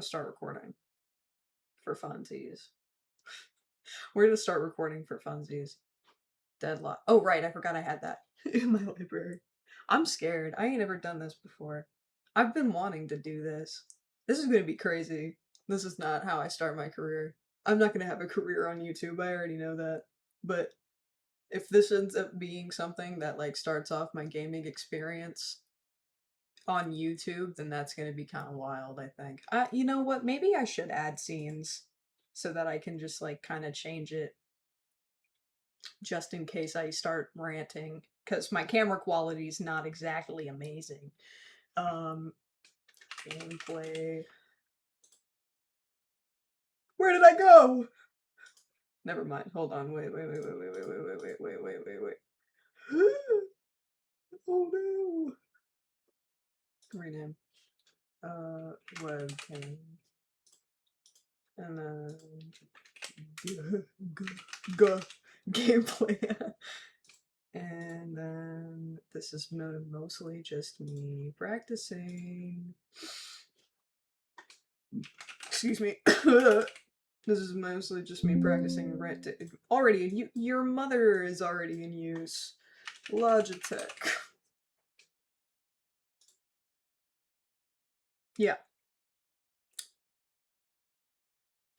Start recording for funsies. We're gonna start recording for funsies. Deadlock. Oh, right, I forgot I had that in my library. I'm scared. I ain't ever done this before. I've been wanting to do this. This is gonna be crazy. This is not how I start my career. I'm not gonna have a career on YouTube, I already know that. But if this ends up being something that like starts off my gaming experience on YouTube, then that's gonna be kind of wild, I think. You know what? Maybe I should add scenes so that I can just like kind of change it just in case I start ranting because my camera quality is not exactly amazing. Um, Gameplay. Where did I go? Never mind. Hold on. Wait. Oh no. Rename. Webcam. And then gameplay. And then this is mostly just me practicing. Excuse me. This is mostly just me practicing rent. Already, your mother is already in use. Logitech. Yeah.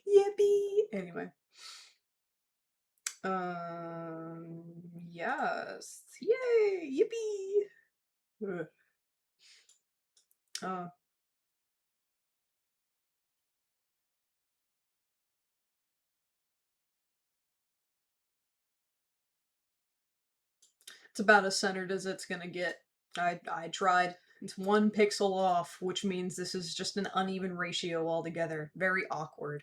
Yippee! Anyway. Yes. Yay! Yippee! Ugh. Uh, it's about as centered as it's gonna get. I tried. It's 1 pixel off, which means this is just an uneven ratio altogether. Very awkward.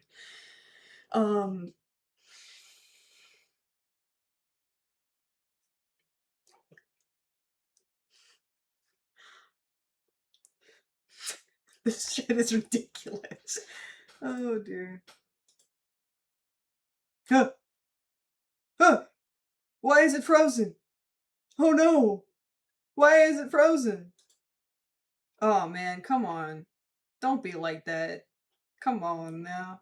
Um, this shit is ridiculous. Oh dear. Huh! Huh! Why is it frozen? Oh no! Why is it frozen? Oh man, come on. Don't be like that. Come on now.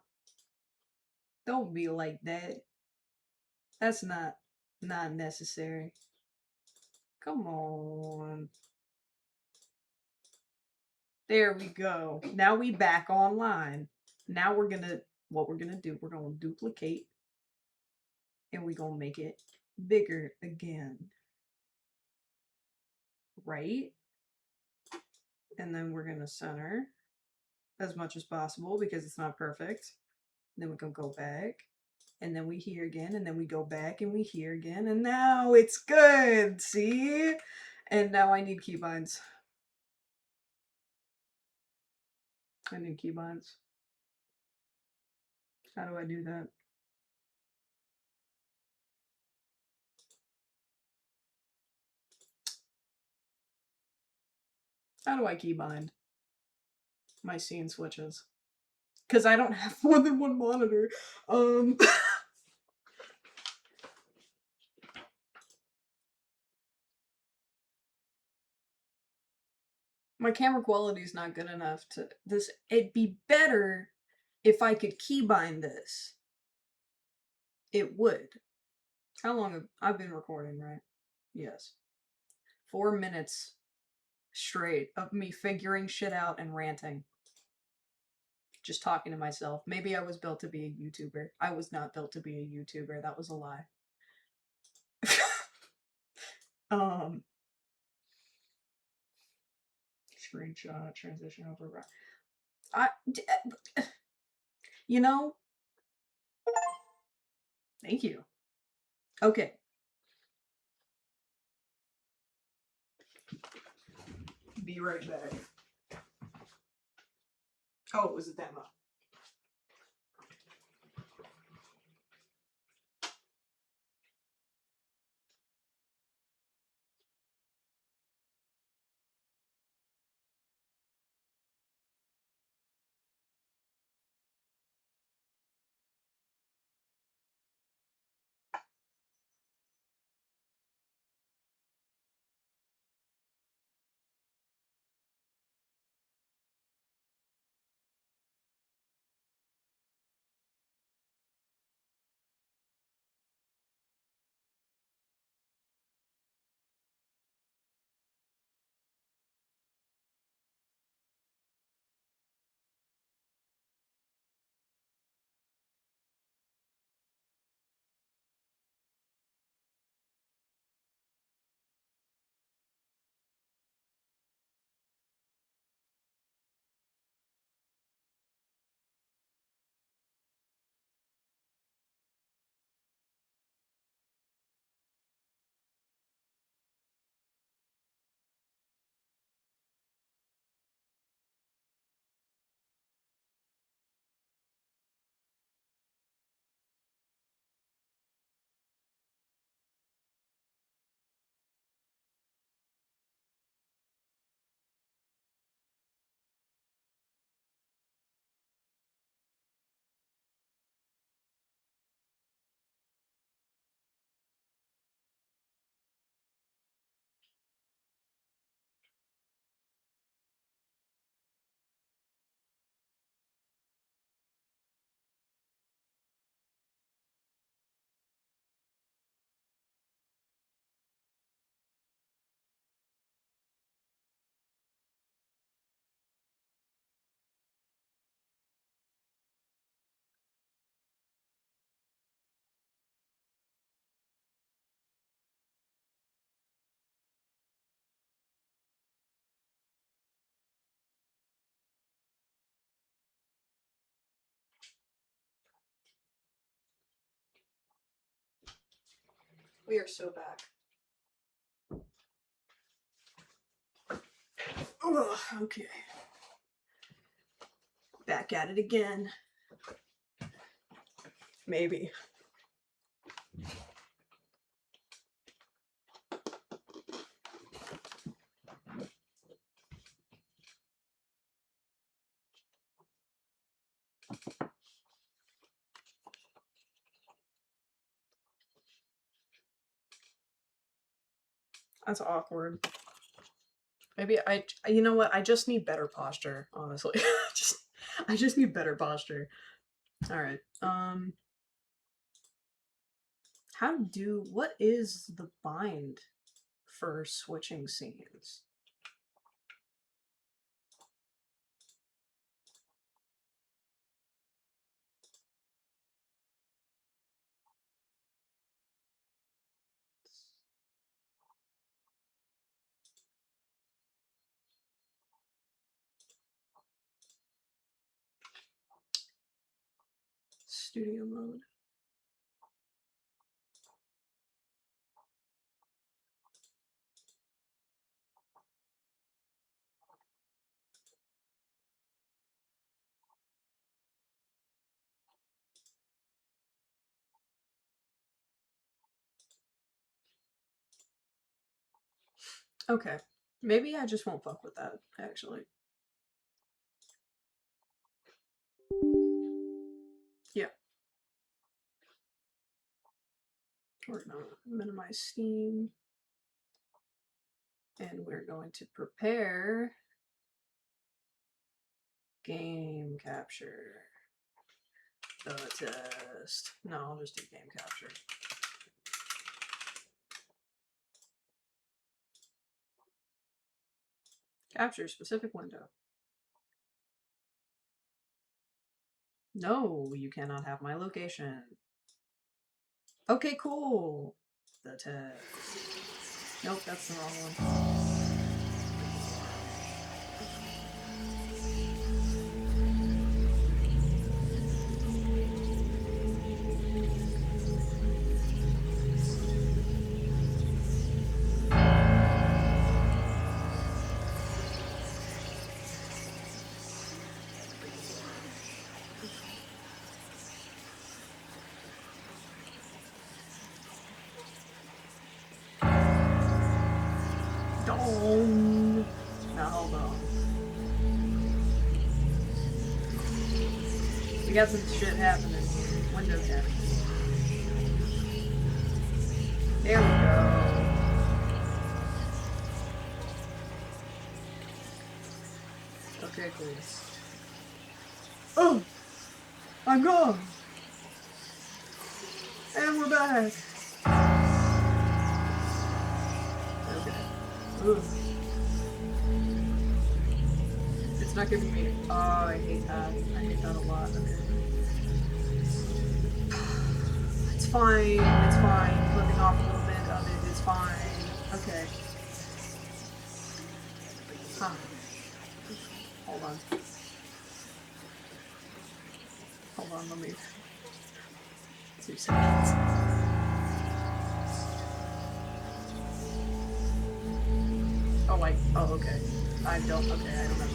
Don't be like that. That's not necessary. Come on. There we go. Now we back online. Now what we're gonna do, we're gonna duplicate and we're gonna make it bigger again. Right? And then we're gonna center as much as possible because it's not perfect. Then we can go back. And then we hear again, and then we go back and we hear again, and now it's good, see? And now I need keybinds. I need keybinds. How do I do that? How do I keybind my scene switches? Because I don't have more than one monitor. My camera quality is not good enough to this. It'd be better if I could keybind this. It would. How long have I've been recording, right? Yes. 4 minutes straight of me figuring shit out and ranting. Just talking to myself. Maybe I was built to be a YouTuber. I was not built to be a YouTuber. That was a lie. um Screenshot, transition over. I you know, thank you. Okay. Be right back. Oh, it was a demo. We are so back. Ugh, okay. Back at it again. Maybe. That's awkward. Maybe you know what? I just need better posture, honestly. I just need better posture. All right. What is the bind for switching scenes? Studio mode. Okay. Maybe I just won't fuck with that, actually. Yeah. We're gonna minimize Steam. And we're going to prepare game capture. The test. No, I'll just do game capture. Capture specific window. No, you cannot have my location. Okay, cool. The test. Nope, that's the wrong one. Dong. Now hold on. We got some shit happening. Window capture. There we go. Okay, cool. Oh! I'm gone! And we're back! Okay. Ooh. It's not giving me. Oh, I hate that. I hate that a lot. Okay. It's fine. It's fine. Flipping off a little bit of it is fine. Okay. Huh. Hold on. Hold on, let me. 2 seconds. Oh, oh, okay. I don't remember.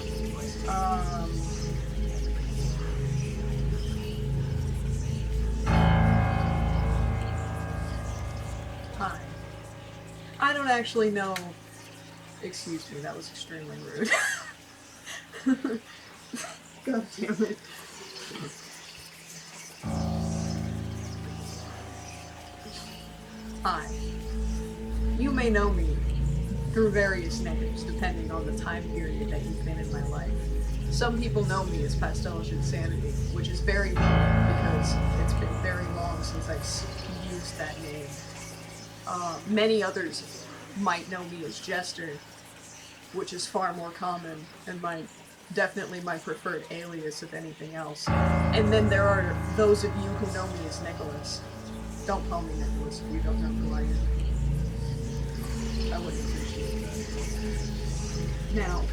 Hi. I don't actually know. Excuse me, that was extremely rude. God damn it. Hi. You may know me through various names, depending on the time period that you've been in my life. Some people know me as Pastel's Insanity, which is very common because it's been very long since I've used that name. Many others might know me as Jester, which is far more common and definitely my preferred alias if anything else. And then there are those of you who know me as Nicholas. Don't call me Nicholas if you don't know who I am. I wouldn't appreciate that. Now,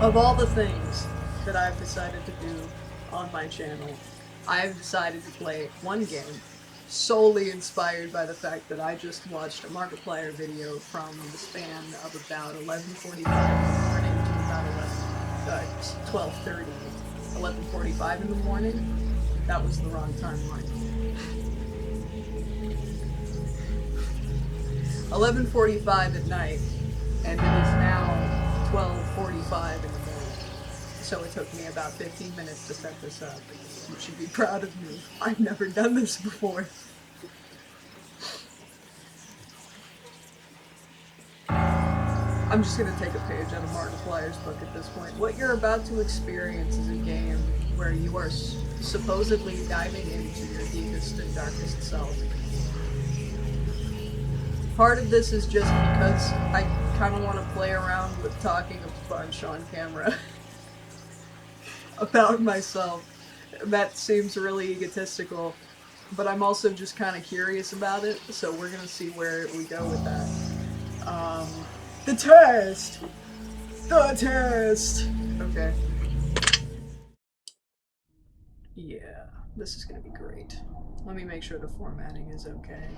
of all the things that I've decided to do on my channel, I've decided to play one game solely inspired by the fact that I just watched a Markiplier video from the span of about 11:45 in the morning to about 12:30, 11:45 in the morning. That was the wrong timeline. 11:45 at night, and it is now 12:45 in the morning. So it took me about 15 minutes to set this up. You should be proud of me. I've never done this before. I'm just gonna take a page out of Markiplier's book at this point. What you're about to experience is a game where you are supposedly diving into your deepest and darkest self. Part of this is just because I kind of want to play around with talking a bunch on camera about myself. That seems really egotistical, but I'm also just kind of curious about it, so we're gonna see where we go with that. The test! The test! Okay. Yeah, this is gonna be great. Let me make sure the formatting is okay.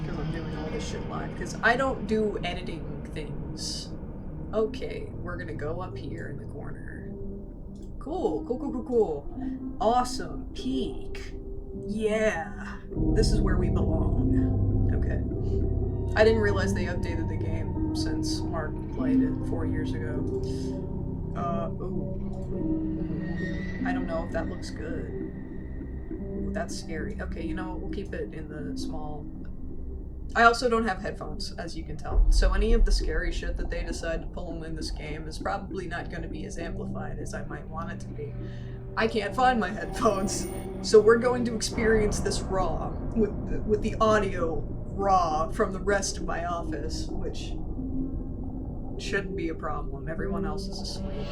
Because I'm doing all this shit live. Because I don't do editing things. Okay, we're gonna go up here in the corner. Cool, cool, cool, cool, cool. Awesome. Peak. Yeah. This is where we belong. Okay. I didn't realize they updated the game since Mark played it 4 years ago. Ooh. I don't know if that looks good. Ooh, that's scary. Okay, you know what? We'll keep it in the small... I also don't have headphones, as you can tell. So any of the scary shit that they decide to pull in this game is probably not going to be as amplified as I might want it to be. I can't find my headphones, so we're going to experience this raw, with the audio raw from the rest of my office, which shouldn't be a problem. Everyone else is asleep.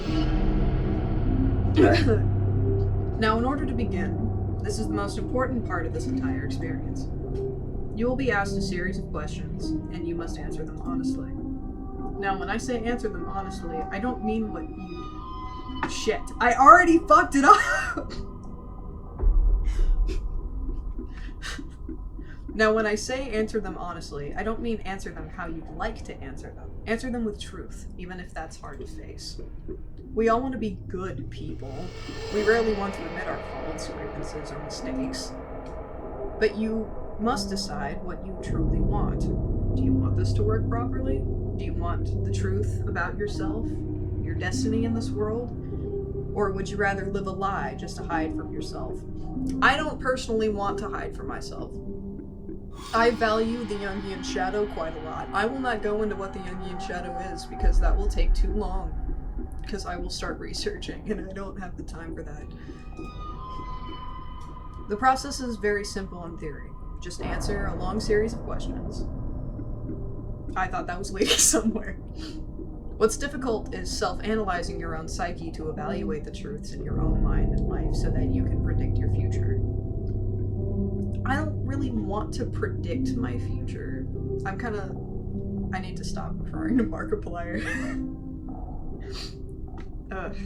Now, in order to begin, this is the most important part of this entire experience. You will be asked a series of questions, and you must answer them honestly. Now, when I say answer them honestly, I don't mean what you... Shit. I already fucked it up! Now, when I say answer them honestly, I don't mean answer them how you'd like to answer them. Answer them with truth, even if that's hard to face. We all want to be good people. We rarely want to admit our faults, grievances, or mistakes. But you must decide what you truly want. Do you want this to work properly? Do you want the truth about yourself, your destiny in this world? Or would you rather live a lie just to hide from yourself? I don't personally want to hide from myself. I value the Jungian shadow quite a lot. I will not go into what the Jungian shadow is because that will take too long. Because I will start researching and I don't have the time for that. The process is very simple in theory. Just answer a long series of questions. I thought that was leading somewhere. What's difficult is self-analyzing your own psyche to evaluate the truths in your own mind and life so that you can predict your future. I don't really want to predict my future. I need to stop referring to Markiplier. Ugh.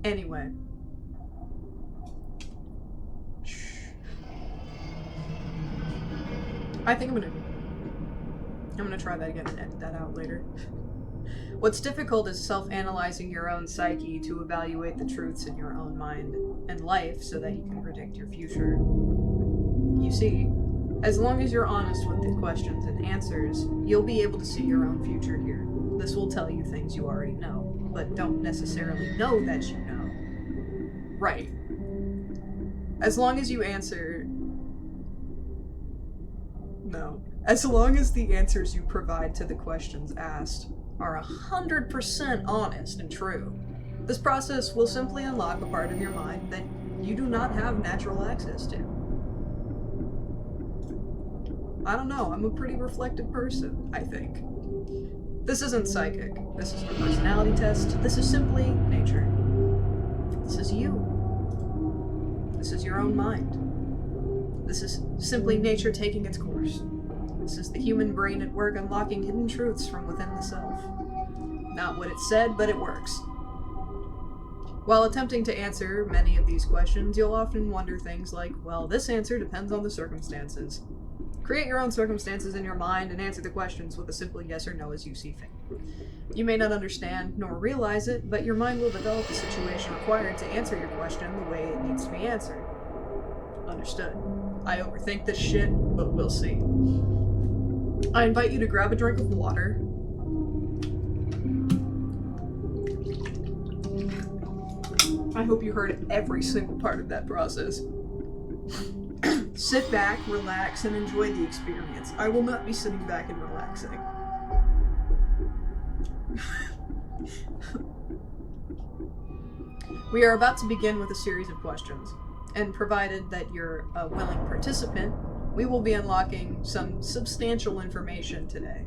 Anyway. I think I'm gonna try that again and edit that out later. What's difficult is self-analyzing your own psyche to evaluate the truths in your own mind and life so that you can predict your future. You see, as long as you're honest with the questions and answers, you'll be able to see your own future here. This will tell you things you already know, but don't necessarily know that you know. Right. As long as you answer... No. As long as the answers you provide to the questions asked are 100% honest and true, this process will simply unlock a part of your mind that you do not have natural access to. I don't know, I'm a pretty reflective person, I think. This isn't psychic. This isn't a personality test. This is simply nature. This is you. This is your own mind. This is simply nature taking its course. This is the human brain at work unlocking hidden truths from within the self. Not what it said, but it works. While attempting to answer many of these questions, you'll often wonder things like, well, this answer depends on the circumstances. Create your own circumstances in your mind and answer the questions with a simple yes or no as you see fit. You may not understand nor realize it, but your mind will develop the situation required to answer your question the way it needs to be answered. Understood. I overthink this shit, but we'll see. I invite you to grab a drink of water. I hope you heard every single part of that process. Sit back, relax, and enjoy the experience. I will not be sitting back and relaxing. We are about to begin with a series of questions, and provided that you're a willing participant, we will be unlocking some substantial information today.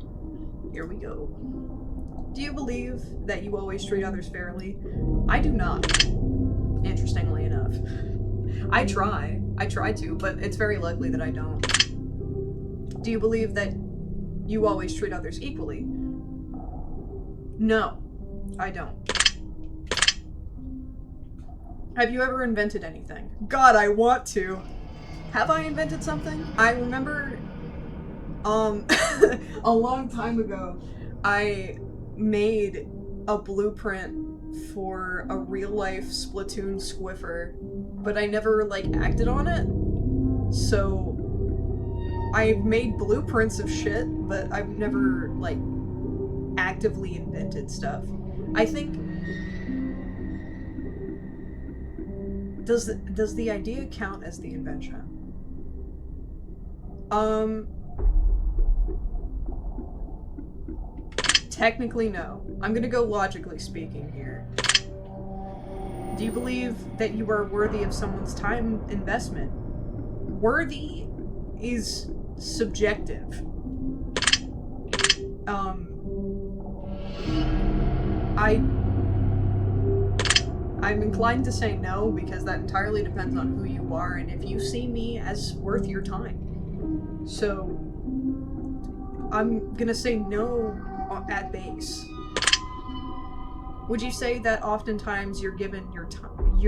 Here we go. Do you believe that you always treat others fairly? I do not, interestingly enough. I try to, but it's very likely that I don't. Do you believe that you always treat others equally? No, I don't. Have you ever invented anything? God, I want to. Have I invented something? I remember, a long time ago, I made a blueprint for a real-life Splatoon Squiffer, but I never, acted on it. So, I've made blueprints of shit, but I've never, actively invented stuff. I think... Does the idea count as the invention? Technically, no. I'm gonna go logically speaking here. Do you believe that you are worthy of someone's time investment? Worthy is subjective. I'm inclined to say no, because that entirely depends on who you are and if you see me as worth your time. So, I'm gonna say no at base. Would you say that oftentimes you're given your time?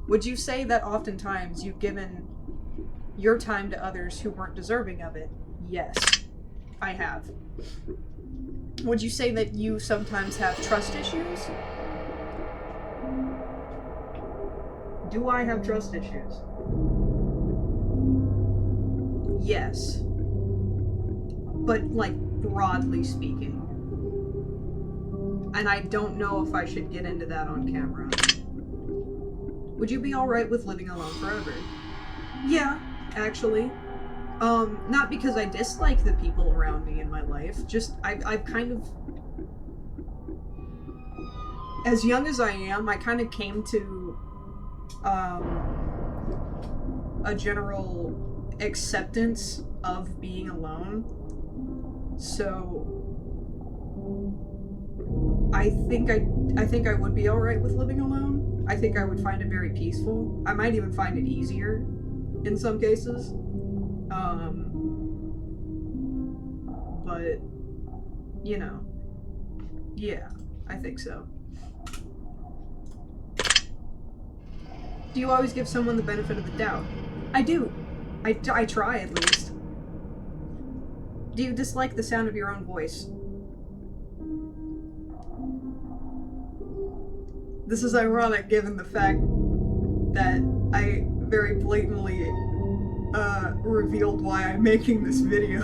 Would you say that oftentimes you've given your time to others who weren't deserving of it? Yes, I have. Would you say that you sometimes have trust issues? Do I have trust issues? Yes. But, broadly speaking. And I don't know if I should get into that on camera. Would you be alright with living alone forever? Yeah, actually. Not because I dislike the people around me in my life, just I've kind of... As young as I am, I kind of came to, a general acceptance of being alone. So... I think I would be alright with living alone. I think I would find it very peaceful. I might even find it easier in some cases. But, yeah, I think so. Do you always give someone the benefit of the doubt? I do. I try, at least. Do you dislike the sound of your own voice? This is ironic given the fact that I very blatantly revealed why I'm making this video.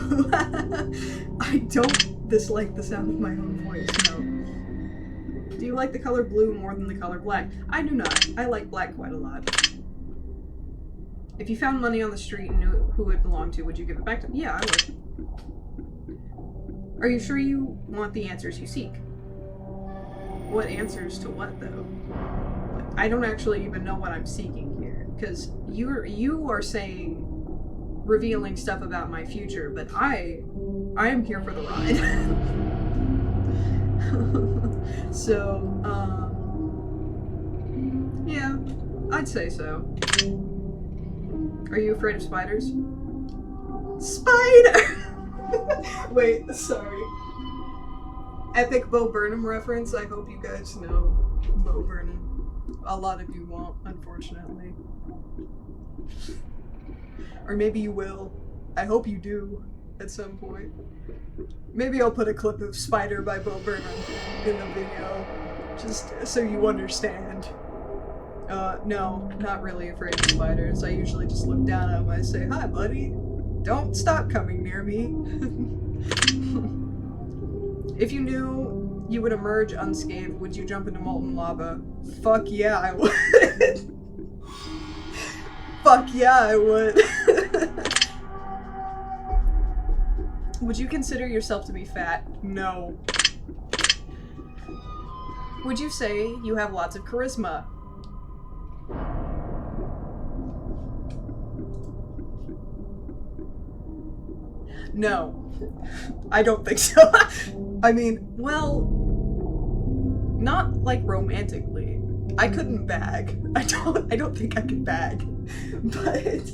I don't dislike the sound of my own voice, no. Do you like the color blue more than the color black? I do not. I like black quite a lot. If you found money on the street and knew who it belonged to, would you give it back to them? Yeah, I would. Are you sure you want the answers you seek? What answers to what, though? I don't actually even know what I'm seeking here, because you are saying revealing stuff about my future, but I am here for the ride. So, yeah, I'd say so. Are you afraid of spiders? Spider! Wait, sorry. Epic Bo Burnham reference, I hope you guys know. Bo Vernon. A lot of you won't, unfortunately. Or maybe you will. I hope you do at some point. Maybe I'll put a clip of Spider by Bo Burnham in the video, just so you understand. No, not really afraid of spiders. I usually just look down at them and I say, "Hi, buddy. Don't stop coming near me." If you knew you would emerge unscathed, would you jump into molten lava? Fuck yeah, I would. Fuck yeah, I would. Would you consider yourself to be fat? No. Would you say you have lots of charisma? No. I don't think so. I mean, well, not like romantically. I couldn't bag. I don't think I could bag. But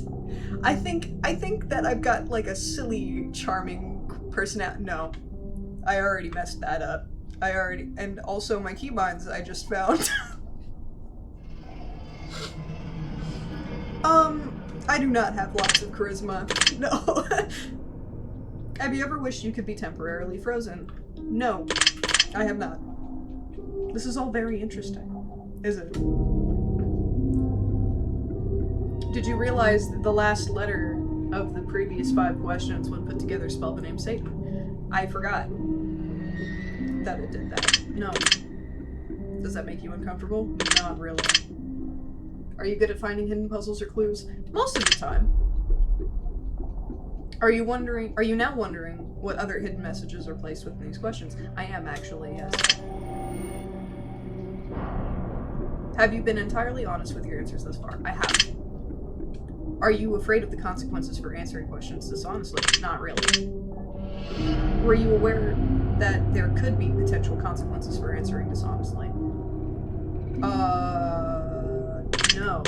I think that I've got like a silly, charming personality. No. I already messed that up. And also my keybinds I just found. I do not have lots of charisma. No. Have you ever wished you could be temporarily frozen? No, I have not. This is all very interesting, is it? Did you realize that the last letter of the previous 5 questions, when put together, spelled the name Satan? I forgot that it did that. No. Does that make you uncomfortable? Not really. Are you good at finding hidden puzzles or clues? Most of the time. Are you now wondering what other hidden messages are placed within these questions? I am actually, yes. Have you been entirely honest with your answers thus far? I have. Are you afraid of the consequences for answering questions dishonestly? Not really. Were you aware that there could be potential consequences for answering dishonestly? No.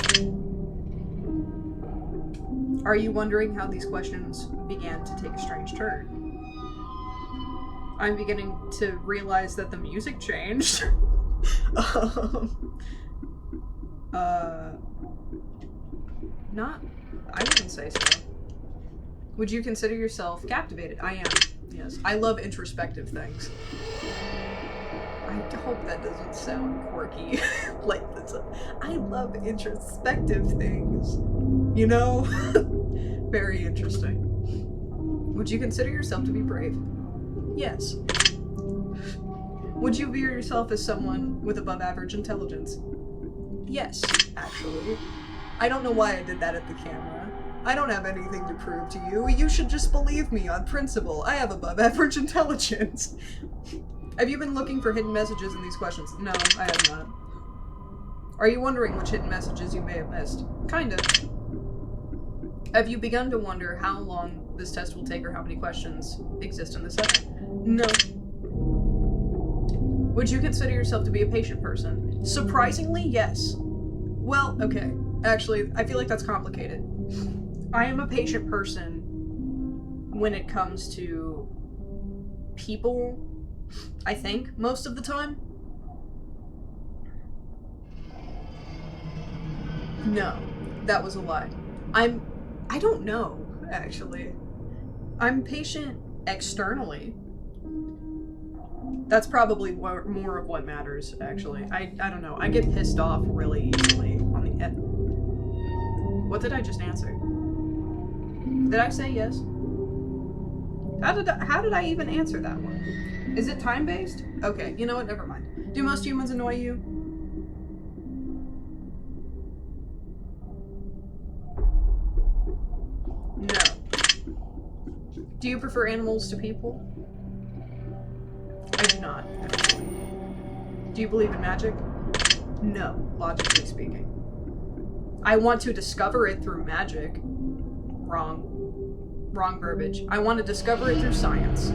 Are you wondering how these questions began to take a strange turn? I'm beginning to realize that the music changed. I wouldn't say so. Would you consider yourself captivated? I am, yes. I love introspective things. I hope that doesn't sound quirky. I love introspective things. You know? Very interesting. Would you consider yourself to be brave? Yes. Would you view yourself as someone with above average intelligence? Yes, actually. I don't know why I did that at the camera. I don't have anything to prove to you. You should just believe me on principle. I have above average intelligence. Have you been looking for hidden messages in these questions? No, I have not. Are you wondering which hidden messages you may have missed? Kind of. Have you begun to wonder how long this test will take or how many questions exist in the session? No. Would you consider yourself to be a patient person? Surprisingly, yes. Well, okay. Actually, I feel like that's complicated. I am a patient person when it comes to people, I think, most of the time. No, that was a lie. I don't know, actually. I'm patient externally. That's probably more of what matters, actually. I don't know. I get pissed off really easily on the end. What did I just answer? Did I say yes? How did I even answer that one? Is it time-based? Okay, you know what? Never mind. Do most humans annoy you? No. Do you prefer animals to people? I do not, actually. Do you believe in magic? No, logically speaking. I want to discover it through magic. Wrong verbiage. I want to discover it through science.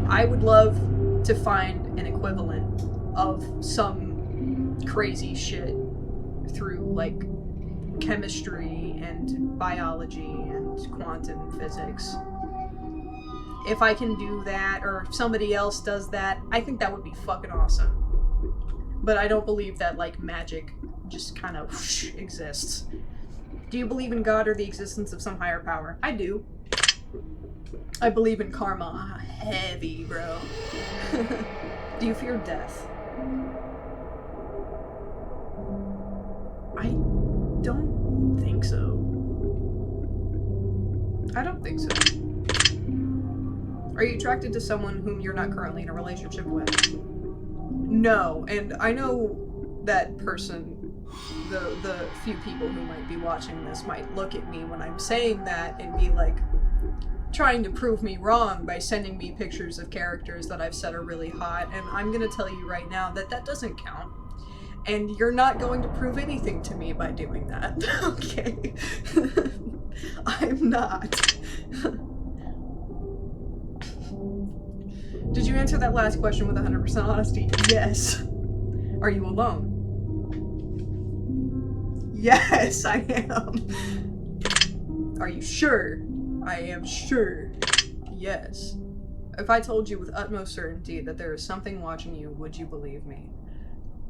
I would love to find an equivalent of some crazy shit through, like, chemistry and biology and quantum physics. If I can do that, or if somebody else does that, I think that would be fucking awesome. but I don't believe that, like, magic just kind of exists. Do you believe in God or the existence of some higher power? I do. I believe in karma. Heavy, bro. Do you fear death? I don't think so. I don't think so. Are you attracted to someone whom you're not currently in a relationship with? No, and I know that person, the few people who might be watching this might look at me when I'm saying that and be like, trying to prove me wrong by sending me pictures of characters that I've said are really hot, and I'm gonna tell you right now that that doesn't count. And you're not going to prove anything to me by doing that, okay? I'm not. Did you answer that last question with 100% honesty? Yes. Are you alone? Yes, I am. Are you sure? I am sure. Yes. If I told you with utmost certainty that there is something watching you, would you believe me?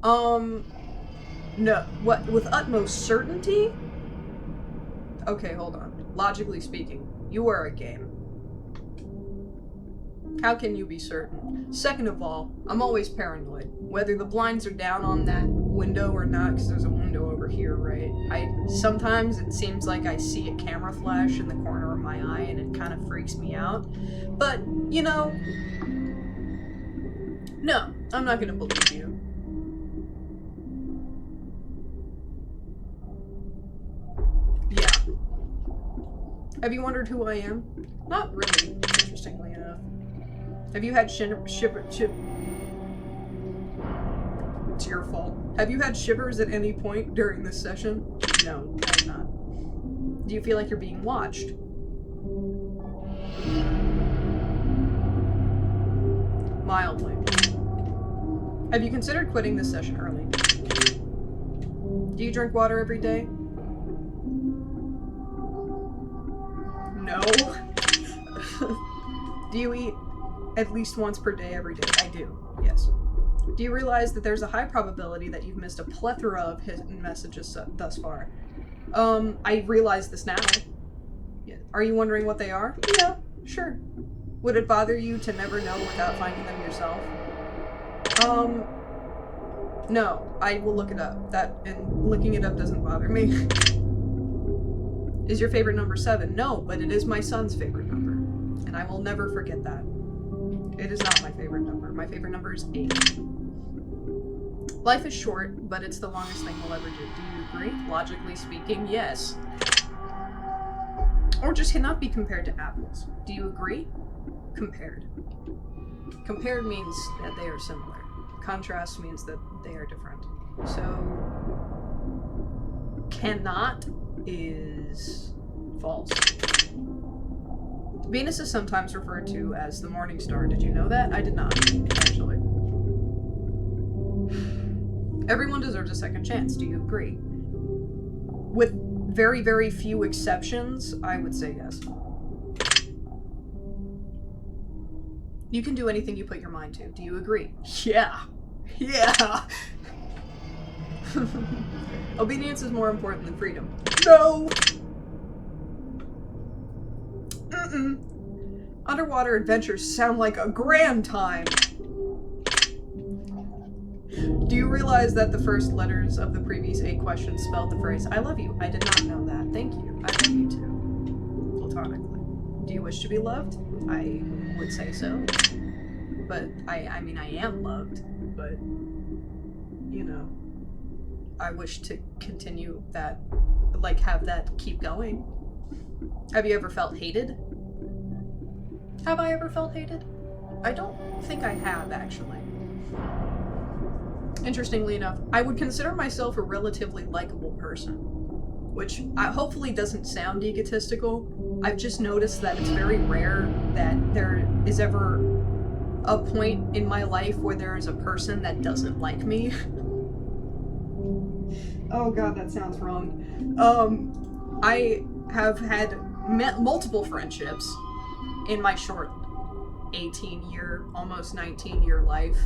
No. What? With utmost certainty? Okay, hold on. Logically speaking, you are a game. How can you be certain? Second of all, I'm always paranoid. Whether the blinds are down on that window or not, because there's a window over here, right? Sometimes it seems like I see a camera flash in the corner of my eye and it kind of freaks me out. But, you know, no, I'm not gonna believe you. Yeah. Have you wondered who I am? Not really, interestingly enough. Have you had It's your fault. Have you had shivers at any point during this session? No, I have not. Do you feel like you're being watched? Mildly. Have you considered quitting this session early? Do you drink water every day? No. Do you eat at least once per day every day? I do, yes. Do you realize that there's a high probability that you've missed a plethora of hidden messages thus far? I realize this now. Yeah. Are you wondering what they are? Yeah, sure. Would it bother you to never know without finding them yourself? No, I will look it up. And looking it up doesn't bother me. Is your favorite number 7? No, but it is my son's favorite number. And I will never forget that. It is not my favorite number. My favorite number is 8. Life is short, but it's the longest thing we'll ever do. Do you agree? Logically speaking, yes. Or just cannot be compared to apples. Do you agree? Compared. Compared means that they are similar. Contrast means that they are different. So, cannot is false. Venus is sometimes referred to as the morning star. Did you know that? I did not, actually. Everyone deserves a second chance. Do you agree? With very, very few exceptions, I would say yes. You can do anything you put your mind to. Do you agree? Yeah. Yeah. Obedience is more important than freedom. No! Mm-mm. Underwater adventures sound like a grand time. Do you realize that the first letters of the previous 8 questions spelled the phrase, I love you? I did not know that. Thank you. I love you too. Platonically. Do you wish to be loved? I would say so. But, I mean, I am loved. But, you know, I wish to continue that, like, have that keep going. Have you ever felt hated? Have I ever felt hated? I don't think I have, actually. Interestingly enough, I would consider myself a relatively likable person, which hopefully doesn't sound egotistical. I've just noticed that it's very rare that there is ever a point in my life where there is a person that doesn't like me. Oh god, that sounds wrong. I have had multiple friendships in my short 18-year, almost 19-year life.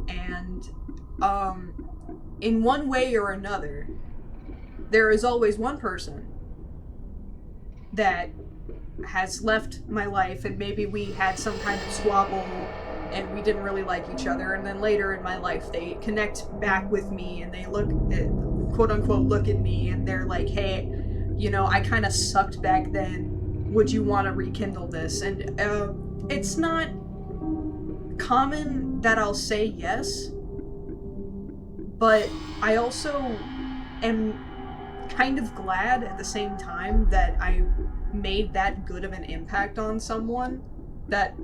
And, in one way or another, there is always one person that has left my life, and maybe we had some kind of squabble and we didn't really like each other, and then later in my life they connect back with me and they look at, quote unquote, look at me and they're like, hey, you know, I kind of sucked back then, would you want to rekindle this? And it's not common that I'll say yes, but I also am kind of glad at the same time that I made that good of an impact on someone, that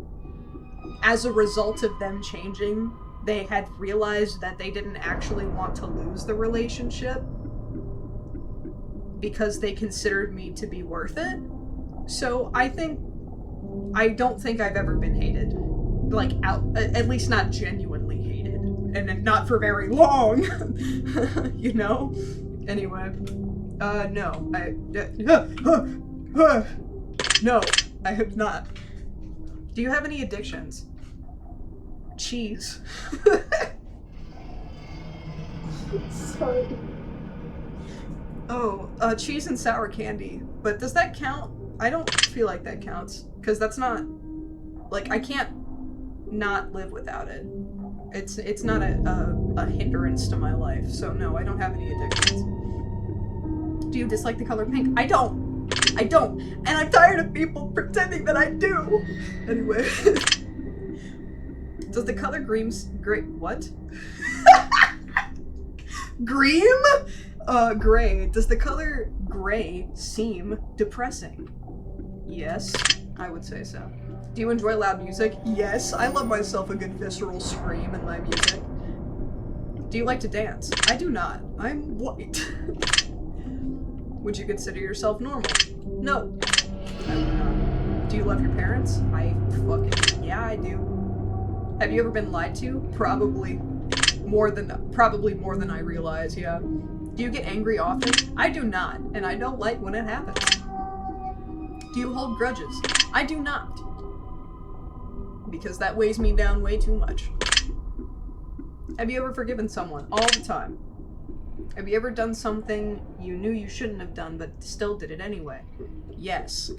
as a result of them changing, they had realized that they didn't actually want to lose the relationship because they considered me to be worth it. So I don't think I've ever been hated. Like, at least not genuinely hated. And not for very long. You know? Anyway. No. No, I have not. Do you have any addictions? Cheese. Sorry. Oh, cheese and sour candy. But does that count? I don't feel like that counts. Because that's not... Like, I can't not live without it. It's not a hindrance to my life. So no, I don't have any addictions. Do you dislike the color pink? I don't. And I'm tired of people pretending that I do. Anyway. Does the color what? Green? Gray. Does the color gray seem depressing? Yes, I would say so. Do you enjoy loud music? Yes, I love myself a good visceral scream in my music. Do you like to dance? I do not. I'm white. Would you consider yourself normal? No. I would not. Do you love your parents? Yeah, I do. Have you ever been lied to? Probably more than I realize, yeah. Do you get angry often? I do not, and I don't like when it happens. Do you hold grudges? I do not. Because that weighs me down way too much. Have you ever forgiven someone? All the time. Have you ever done something you knew you shouldn't have done but still did it anyway? Yes.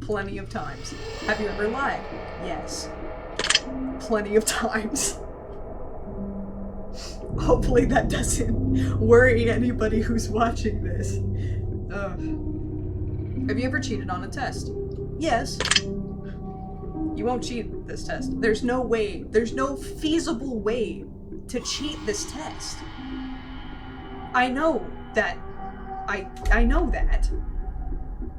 Plenty of times. Have you ever lied? Yes. Plenty of times. Hopefully that doesn't worry anybody who's watching this. Have you ever cheated on a test? Yes. You won't cheat this test. There's no feasible way to cheat this test. I know that. I know that.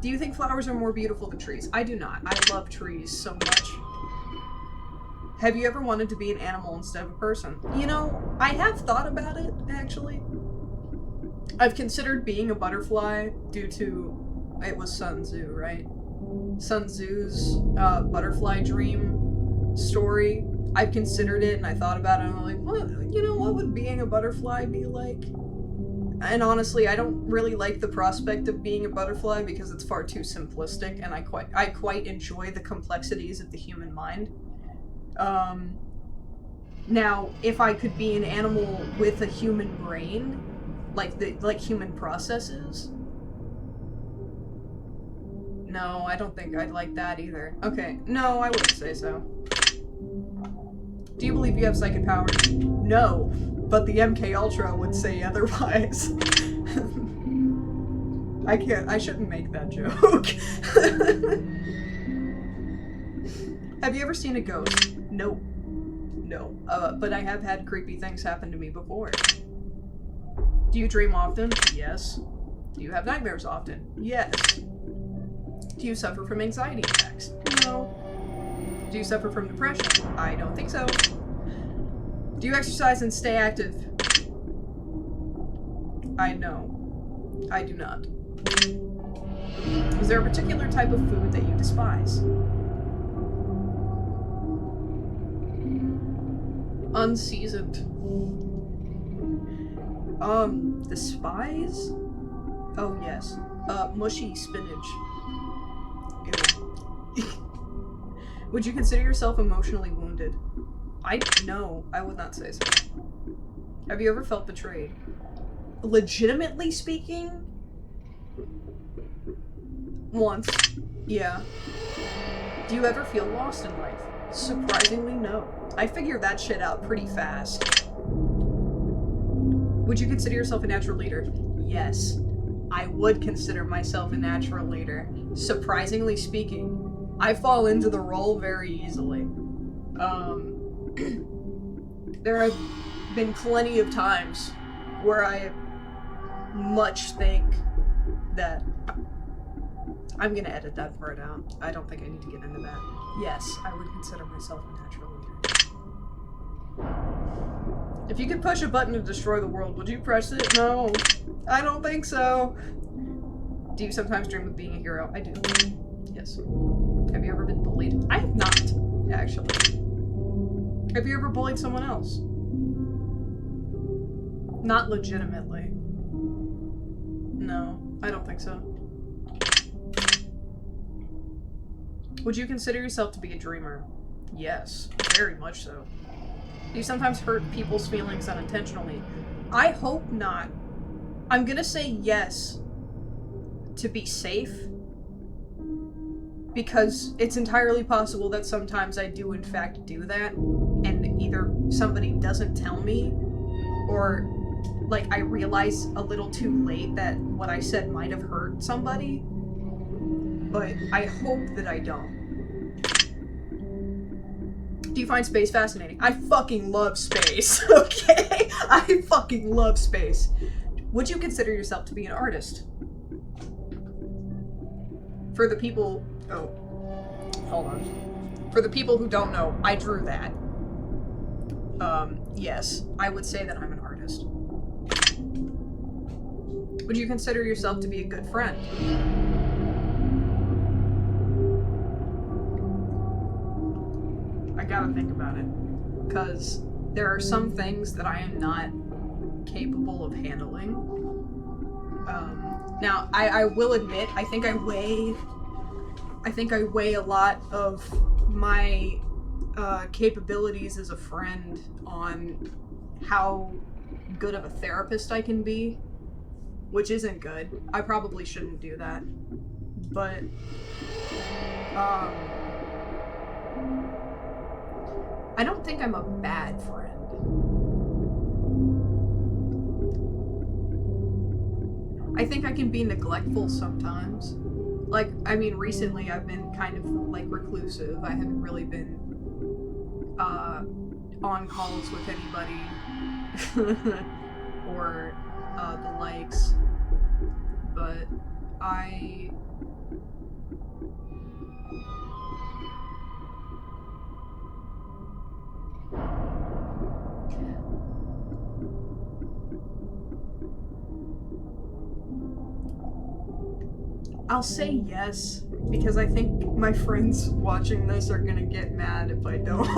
Do you think flowers are more beautiful than trees? I do not. I love trees so much. Have you ever wanted to be an animal instead of a person? You know, I have thought about it, actually. I've considered being a butterfly due to... It was Sun Tzu, right? Sun Tzu's butterfly dream story. I've considered it and I thought about it and I'm like, what would being a butterfly be like? And honestly, I don't really like the prospect of being a butterfly because it's far too simplistic, and I quite enjoy the complexities of the human mind. Now, if I could be an animal with a human brain, like human processes, no, I don't think I'd like that either. Okay, no, I wouldn't say so. Do you believe you have psychic powers? No, but the MK Ultra would say otherwise. I shouldn't make that joke. Have you ever seen a ghost? No. No. But I have had creepy things happen to me before. Do you dream often? Yes. Do you have nightmares often? Yes. Do you suffer from anxiety attacks? No. Do you suffer from depression? I don't think so. Do you exercise and stay active? I know. I do not. Is there a particular type of food that you despise? Unseasoned. Despise? Oh, yes. Mushy spinach. Ew. Would you consider yourself emotionally wounded? No, I would not say so. Have you ever felt betrayed? Legitimately speaking? Once. Yeah. Do you ever feel lost in life? Surprisingly, no. I figured that shit out pretty fast. Would you consider yourself a natural leader? Yes. I would consider myself a natural leader. Surprisingly speaking, I fall into the role very easily. There have been plenty of times where I much think that... I'm gonna edit that part out. I don't think I need to get into that. Yes, I would consider myself a natural leader. If you could push a button to destroy the world, would you press it? No. I don't think so. Do you sometimes dream of being a hero? I do. Yes. Have you ever been bullied? I have not, actually. Have you ever bullied someone else? Not legitimately. No, I don't think so. Would you consider yourself to be a dreamer? Yes, very much so. Do you sometimes hurt people's feelings unintentionally? I hope not. I'm gonna say yes to be safe, because it's entirely possible that sometimes I do in fact do that, and either somebody doesn't tell me, or like I realize a little too late that what I said might have hurt somebody, but I hope that I don't. Do you find space fascinating? I fucking love space, okay? I fucking love space. Would you consider yourself to be an artist? For the people... Oh. Hold on. For the people who don't know, I drew that. Yes. I would say that I'm an artist. Would you consider yourself to be a good friend? I gotta think about it. Because there are some things that I am not capable of handling. Now, I will admit, I think I weigh a lot of my capabilities as a friend on how good of a therapist I can be, which isn't good. I probably shouldn't do that. But, I don't think I'm a bad friend. I think I can be neglectful sometimes. Like, I mean, recently I've been kind of, like, reclusive. I haven't really been, on calls with anybody. or, the likes. But I'll say yes, because I think my friends watching this are gonna get mad if I don't.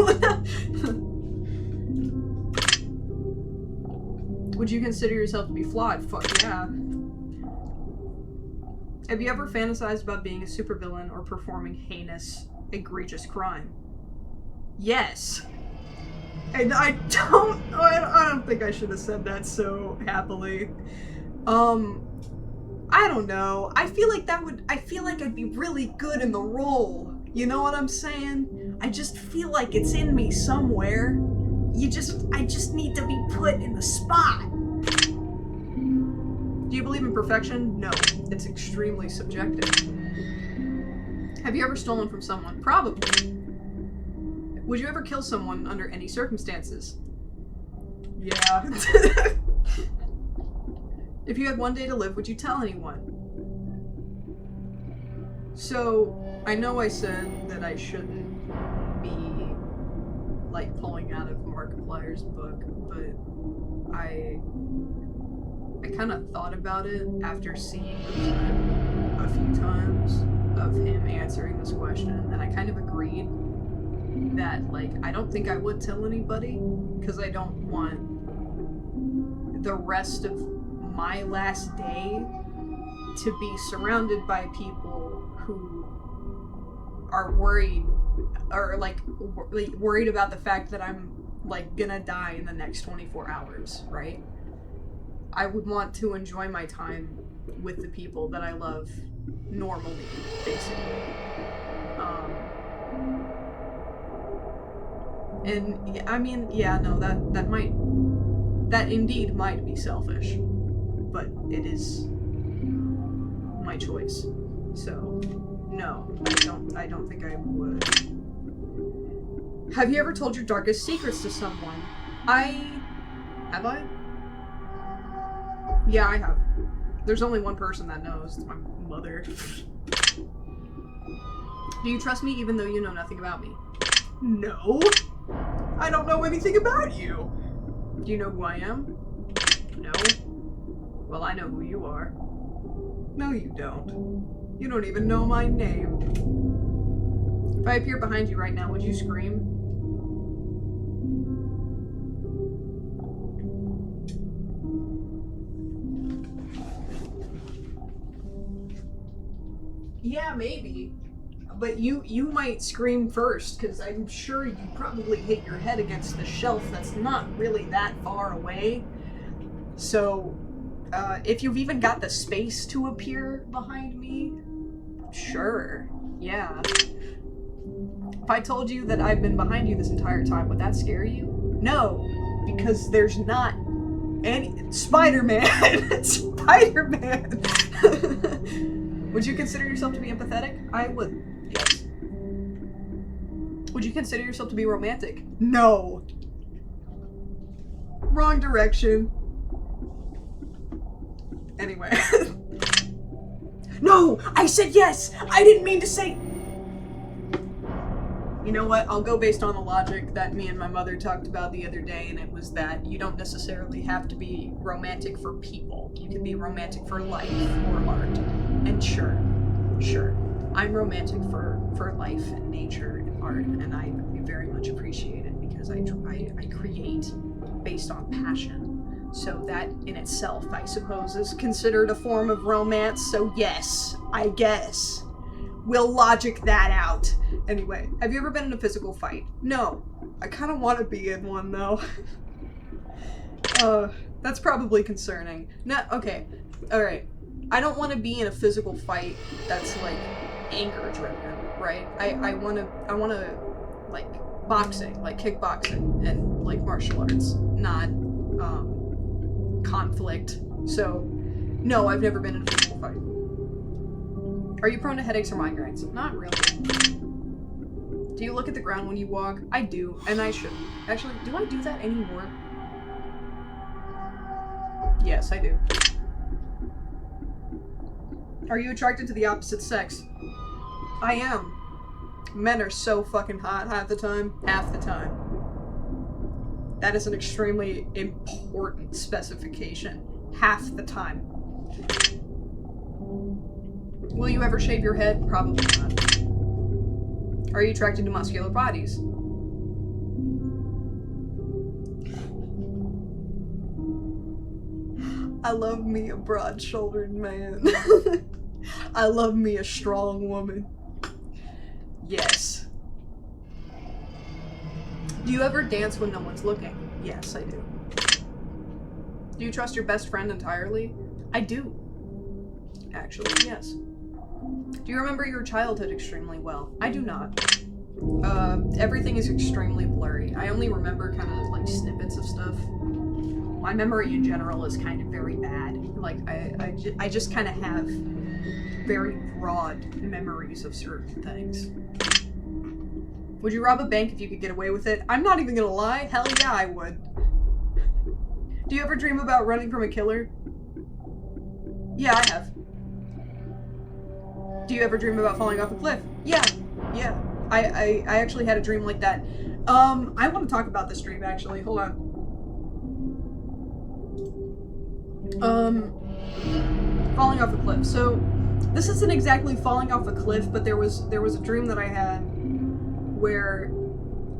Would you consider yourself to be flawed? Fuck yeah. Have you ever fantasized about being a supervillain or performing heinous, egregious crime? Yes. And I don't think I should have said that so happily. I don't know. I feel like I'd be really good in the role. You know what I'm saying? I just feel like it's in me somewhere. I just need to be put in the spot. Do you believe in perfection? No. It's extremely subjective. Have you ever stolen from someone? Probably. Would you ever kill someone under any circumstances? Yeah. If you had one day to live, would you tell anyone? So, I know I said that I shouldn't be, like, pulling out of Markiplier's book, but I kind of thought about it after seeing the clip a few times of him answering this question, and I kind of agreed that, like, I don't think I would tell anybody, because I don't want the rest of my last day to be surrounded by people who are worried, or like worried about the fact that I'm like gonna die in the next 24 hours, right? I would want to enjoy my time with the people that I love normally, basically. And I mean, yeah, no, that indeed might be selfish, but it is my choice. So, no, I don't think I would. Have you ever told your darkest secrets to someone? Have I? Yeah, I have. There's only one person that knows. It's my mother. Do you trust me even though you know nothing about me? No. I don't know anything about you. Do you know who I am? No. Well, I know who you are. No, you don't. You don't even know my name. If I appear behind you right now, would you scream? Yeah, maybe. But you might scream first, because I'm sure you probably hit your head against the shelf that's not really that far away. So, if you've even got the space to appear behind me, sure, yeah. If I told you that I've been behind you this entire time, would that scare you? No, because there's not any... Spider-Man! Spider-Man! Would you consider yourself to be empathetic? I would, yes. Would you consider yourself to be romantic? No. Wrong direction. Anyway. No! I said yes! I didn't mean to say... You know what? I'll go based on the logic that me and my mother talked about the other day, and it was that you don't necessarily have to be romantic for people. You can be romantic for life or art. And sure, I'm romantic for life and nature and art, and I very much appreciate it because I create based on passion. So that in itself, I suppose, is considered a form of romance. So yes, I guess. We'll logic that out. Anyway, have you ever been in a physical fight? No. I kind of want to be in one, though. That's probably concerning. No, okay. Alright. I don't want to be in a physical fight that's, like, anger-driven, right? I want to, like, boxing, like kickboxing and, like, martial arts, not, conflict. So, no, I've never been in a physical fight. Are you prone to headaches or migraines? Not really. Do you look at the ground when you walk? I do, and I should. Actually, do I do that anymore? Yes, I do. Are you attracted to the opposite sex? I am. Men are so fucking hot half the time. Half the time. That is an extremely important specification. Half the time. Will you ever shave your head? Probably not. Are you attracted to muscular bodies? I love me a broad-shouldered man. I love me a strong woman. Yes. Do you ever dance when no one's looking? Yes, I do. Do you trust your best friend entirely? I do. Actually, yes. Do you remember your childhood extremely well? I do not. Everything is extremely blurry. I only remember kind of like snippets of stuff. My memory in general is kind of very bad. Like, I just kind of have very broad memories of certain things. Would you rob a bank if you could get away with it? I'm not even gonna lie. Hell yeah, I would. Do you ever dream about running from a killer? Yeah, I have. Do you ever dream about falling off a cliff? Yeah. I actually had a dream like that. I want to talk about this dream, actually. Hold on. Falling off a cliff. So, this isn't exactly falling off a cliff, but there was a dream that I had where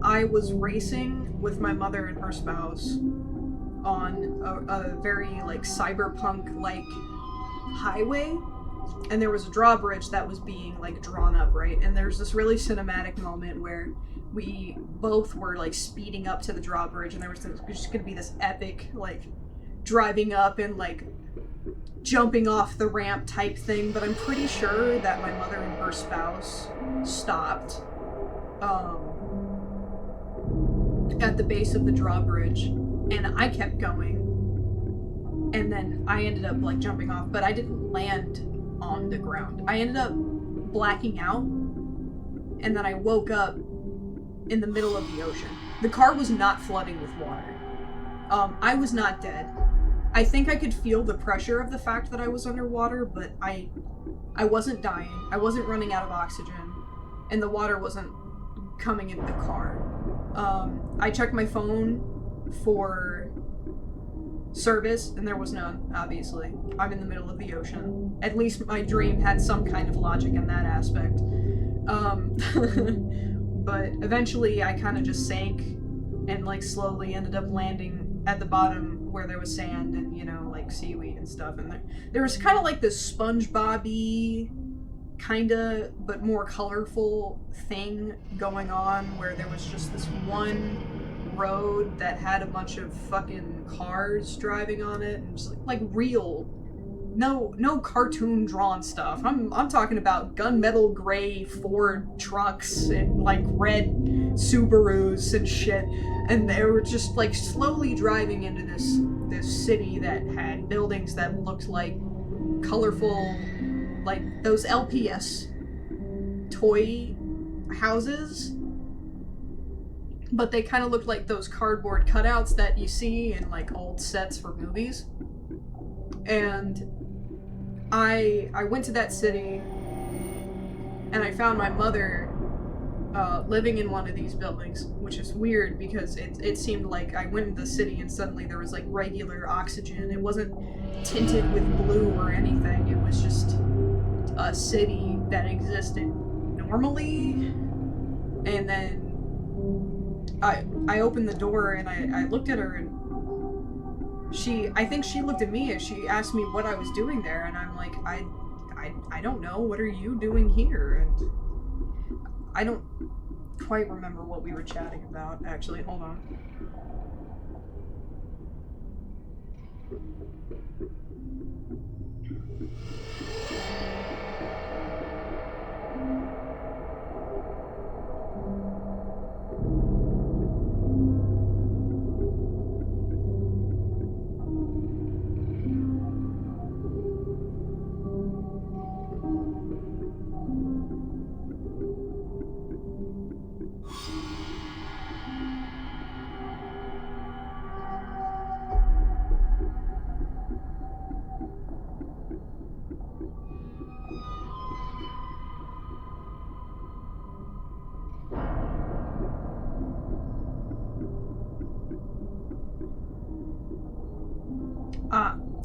I was racing with my mother and her spouse on a very, like, cyberpunk-like highway, and there was a drawbridge that was being like drawn up, right? And there's this really cinematic moment where we both were like speeding up to the drawbridge, and there was just gonna be this epic like driving up and like jumping off the ramp type thing. But I'm pretty sure that my mother and her spouse stopped at the base of the drawbridge, and I kept going, and then I ended up like jumping off, but I didn't land on the ground. I ended up blacking out, and then I woke up in the middle of the ocean. The car was not flooding with water. I was not dead. I think I could feel the pressure of the fact that I was underwater, but I wasn't dying. I wasn't running out of oxygen, and the water wasn't coming into the car. I checked my phone for service, and there was none, obviously. I'm in the middle of the ocean. At least my dream had some kind of logic in that aspect. But eventually I kind of just sank and like slowly ended up landing at the bottom where there was sand and, you know, like seaweed and stuff. And there was kind of like this SpongeBob-y kind of, but more colorful thing going on where there was just this one road that had a bunch of fucking cars driving on it, and just like real, no cartoon drawn stuff. I'm talking about gunmetal gray Ford trucks and like red Subarus and shit, and they were just like slowly driving into this city that had buildings that looked like colorful, like those LPS toy houses, but they kind of looked like those cardboard cutouts that you see in like old sets for movies. And I went to that city, and I found my mother living in one of these buildings, which is weird because it seemed like I went into the city and suddenly there was like regular oxygen. It wasn't tinted with blue or anything. It was just a city that existed normally. And then I opened the door and I looked at her, and I think she looked at me and she asked me what I was doing there, and I'm like, I don't know, what are you doing here? And I don't quite remember what we were chatting about, actually. Hold on.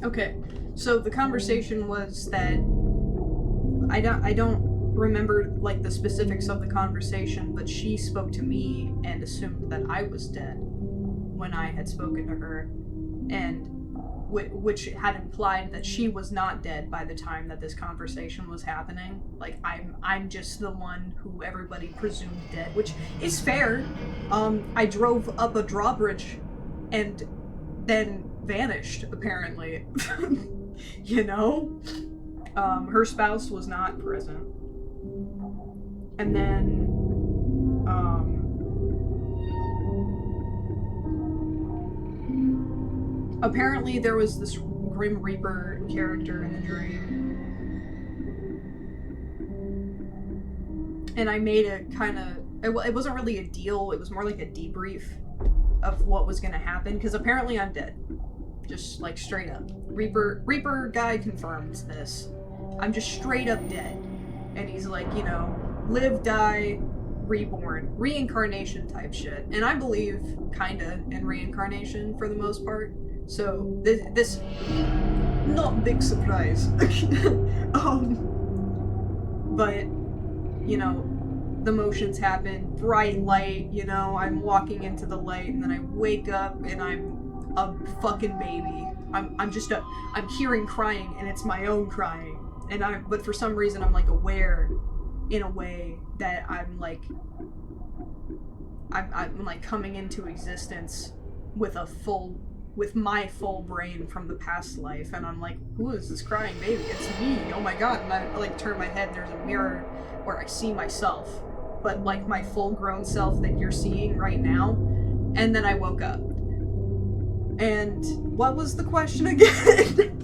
Okay. So the conversation was that I don't remember like the specifics of the conversation, but she spoke to me and assumed that I was dead when I had spoken to her, and which had implied that she was not dead by the time that this conversation was happening. Like I'm just the one who everybody presumed dead, which is fair. I drove up a drawbridge and then vanished, apparently. You know? Her spouse was not present. And then, apparently there was this Grim Reaper character in the dream. And I made a kind of, it wasn't really a deal, it was more like a debrief of what was gonna happen, because apparently I'm dead. Just like straight up. Reaper guy confirms this. I'm just straight up dead. And he's like, you know, live, die, reborn, reincarnation type shit. And I believe kinda in reincarnation for the most part. So this not big surprise. But you know, the motions happen, bright light, you know, I'm walking into the light, and then I wake up and I'm a fucking baby. I'm hearing crying, and it's my own crying, but for some reason I'm like aware in a way that I'm like coming into existence with my full brain from the past life, and I'm like, who is this crying baby? It's me, oh my god. And I like turn my head and there's a mirror where I see myself, but like my full grown self that you're seeing right now. And then I woke up. And what was the question again?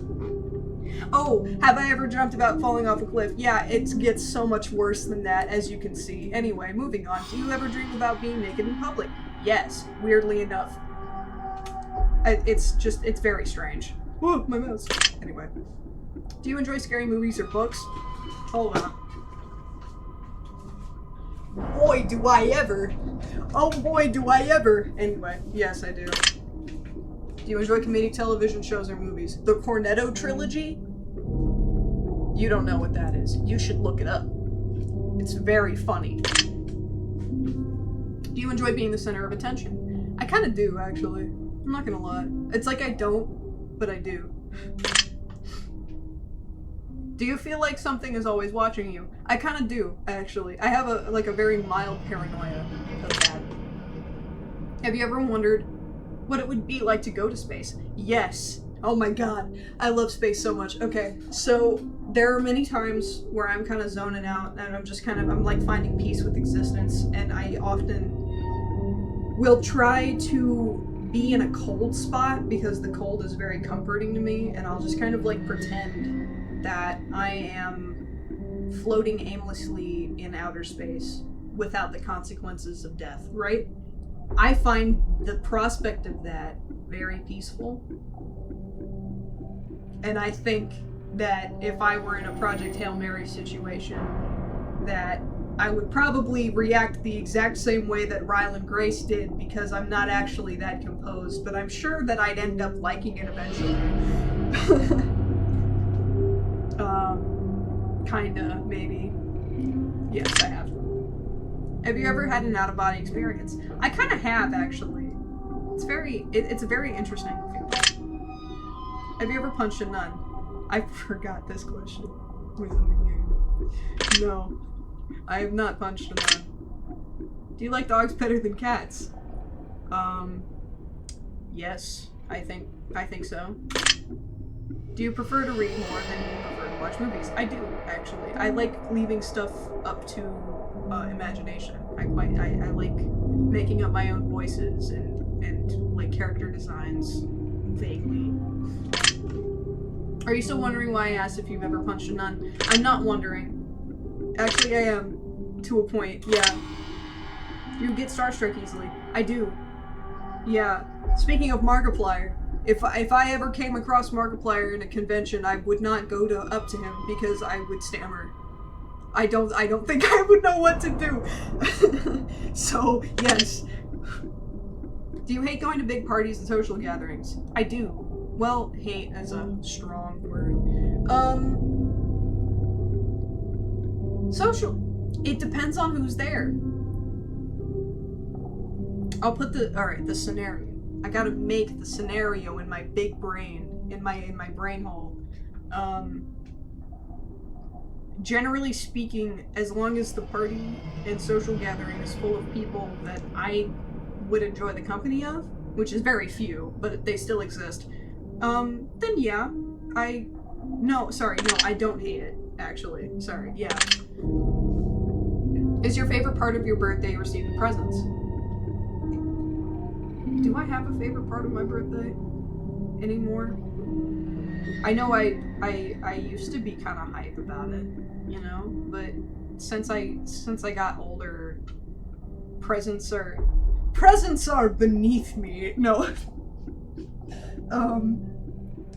Oh, have I ever dreamt about falling off a cliff? Yeah, it gets so much worse than that, as you can see. Anyway, moving on. Do you ever dream about being naked in public? Yes, weirdly enough. It's very strange. Whoa, my mouse. Anyway. Do you enjoy scary movies or books? Hold on. Boy, do I ever. Oh boy, do I ever. Anyway, yes, I do. Do you enjoy comedic television shows or movies? The Cornetto trilogy? You don't know what that is. You should look it up. It's very funny. Do you enjoy being the center of attention? I kind of do, actually. I'm not gonna lie. It's like I don't, but I do. Do you feel like something is always watching you? I kind of do, actually. I have a very mild paranoia of that. Have you ever wondered what it would be like to go to space? Yes. Oh my god. I love space so much. Okay, so there are many times where I'm kind of zoning out and I'm like finding peace with existence, and I often will try to be in a cold spot because the cold is very comforting to me, and I'll just kind of like pretend that I am floating aimlessly in outer space without the consequences of death, right? I find the prospect of that very peaceful. And I think that if I were in a Project Hail Mary situation, that I would probably react the exact same way that Ryland Grace did, because I'm not actually that composed, but I'm sure that I'd end up liking it eventually. Kinda, maybe. Yes, I have. Have you ever had an out-of-body experience? I kind of have, actually. It's a very interesting feeling. Have you ever punched a nun? I forgot this question was in the game. No, I have not punched a nun. Do you like dogs better than cats? Yes, I think so. Do you prefer to read more than you prefer to watch movies? I do, actually. I like leaving stuff up to imagination. I like making up my own voices and like character designs vaguely. Are you still wondering why I asked if you've ever punched a nun? I'm not wondering. Actually, I am. To a point, yeah. You get starstruck easily. I do. Yeah. Speaking of Markiplier, if I ever came across Markiplier in a convention, I would not go up to him because I would stammer. I don't think I would know what to do. So, yes. Do you hate going to big parties and social gatherings? I do. Well, hate is a strong word. Social. It depends on who's there. I'll put the scenario. I gotta make the scenario in my big brain, in my brain hole. Generally speaking, as long as the party and social gathering is full of people that I would enjoy the company of, which is very few, but they still exist, then yeah, I don't hate it, actually. Sorry, yeah. Is your favorite part of your birthday receiving presents? Do I have a favorite part of my birthday anymore? I know I used to be kind of hype about it, you know, but since I got older, presents are beneath me. No.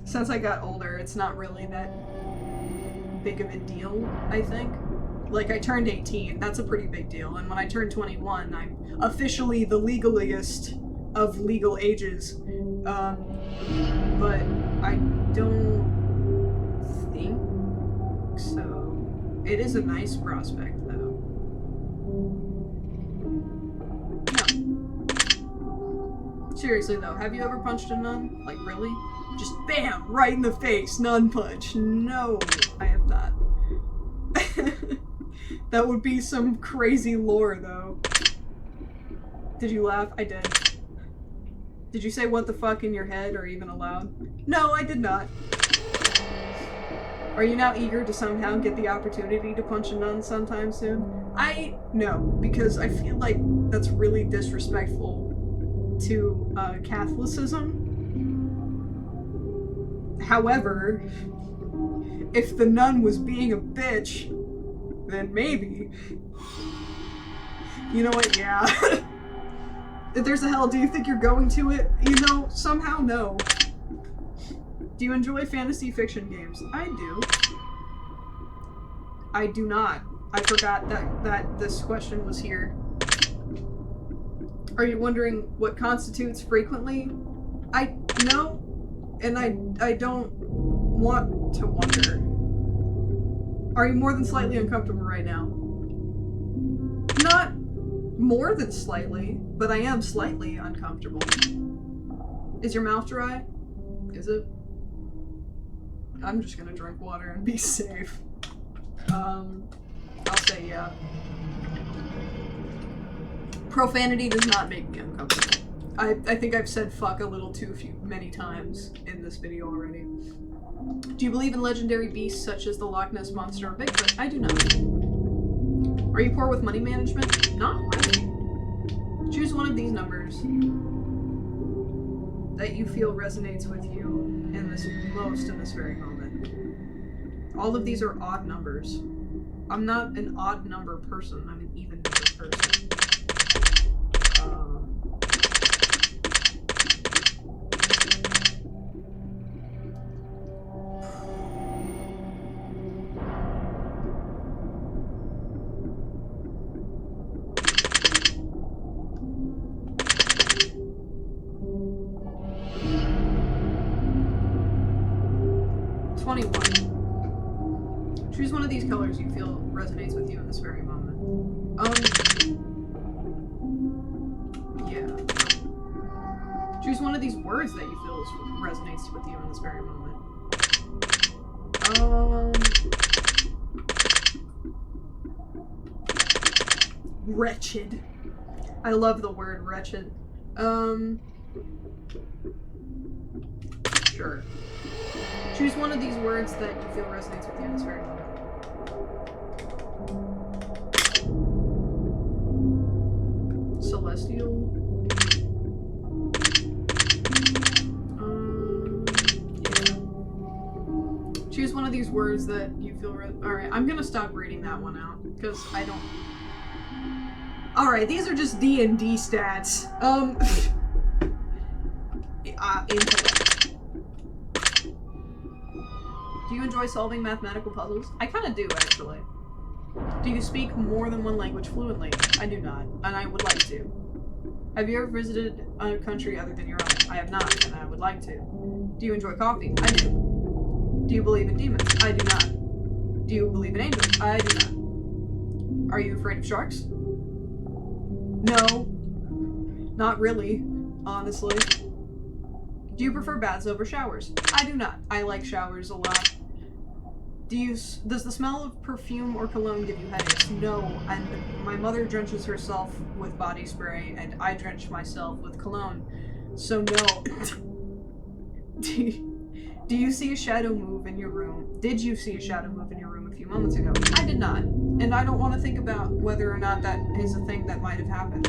Since I got older, it's not really that big of a deal, I think. Like, I turned 18, that's a pretty big deal, and when I turned 21, I'm officially the legaliest of legal ages. But I don't think so. It is a nice prospect, though. No. Seriously, though, have you ever punched a nun? Like, really? Just BAM! Right in the face! Nun punch! No, I have not. That would be some crazy lore, though. Did you laugh? I did. Did you say what the fuck in your head or even aloud? No, I did not. Are you now eager to somehow get the opportunity to punch a nun sometime soon? No, because I feel like that's really disrespectful to Catholicism. However, if the nun was being a bitch, then maybe. You know what? Yeah. If there's a hell, do you think you're going to it? You know, somehow no. Do you enjoy fantasy fiction games? I do. I do not. I forgot that this question was here. Are you wondering what constitutes frequently? No, and I don't want to wonder. Are you more than slightly uncomfortable right now? Not more than slightly, but I am slightly uncomfortable. Is your mouth dry? Is it? I'm just gonna drink water and be safe. I'll say yeah. Profanity does not make me uncomfortable. I think I've said fuck a little too many times in this video already. Do you believe in legendary beasts such as the Loch Ness Monster or Bigfoot? I do not. Are you poor with money management? Not really. Choose one of these numbers that you feel resonates with you in this very moment. All of these are odd numbers. I'm not an odd number person, I'm an even number person. 21. Choose one of these colors you feel resonates with you in this very moment. Yeah. Choose one of these words that you feel resonates with you in this very moment. Wretched. I love the word wretched. Sure. Choose one of these words that you feel resonates with you in this very moment. Celestial. Yeah. Choose one of these words that you feel. Alright, I'm gonna stop reading that one out because I don't. Alright, these are just D&D stats. Intellect. Do you enjoy solving mathematical puzzles? I kind of do, actually. Do you speak more than one language fluently? I do not, and I would like to. Have you ever visited a country other than your own? I have not, and I would like to. Do you enjoy coffee? I do. Do you believe in demons? I do not. Do you believe in angels? I do not. Are you afraid of sharks? No. Not really, honestly. Do you prefer baths over showers? I do not. I like showers a lot. Does the smell of perfume or cologne give you headaches? No, and my mother drenches herself with body spray, and I drench myself with cologne. So no. Do you see a shadow move in your room? Did you see a shadow move in your room a few moments ago? I did not, and I don't want to think about whether or not that is a thing that might have happened.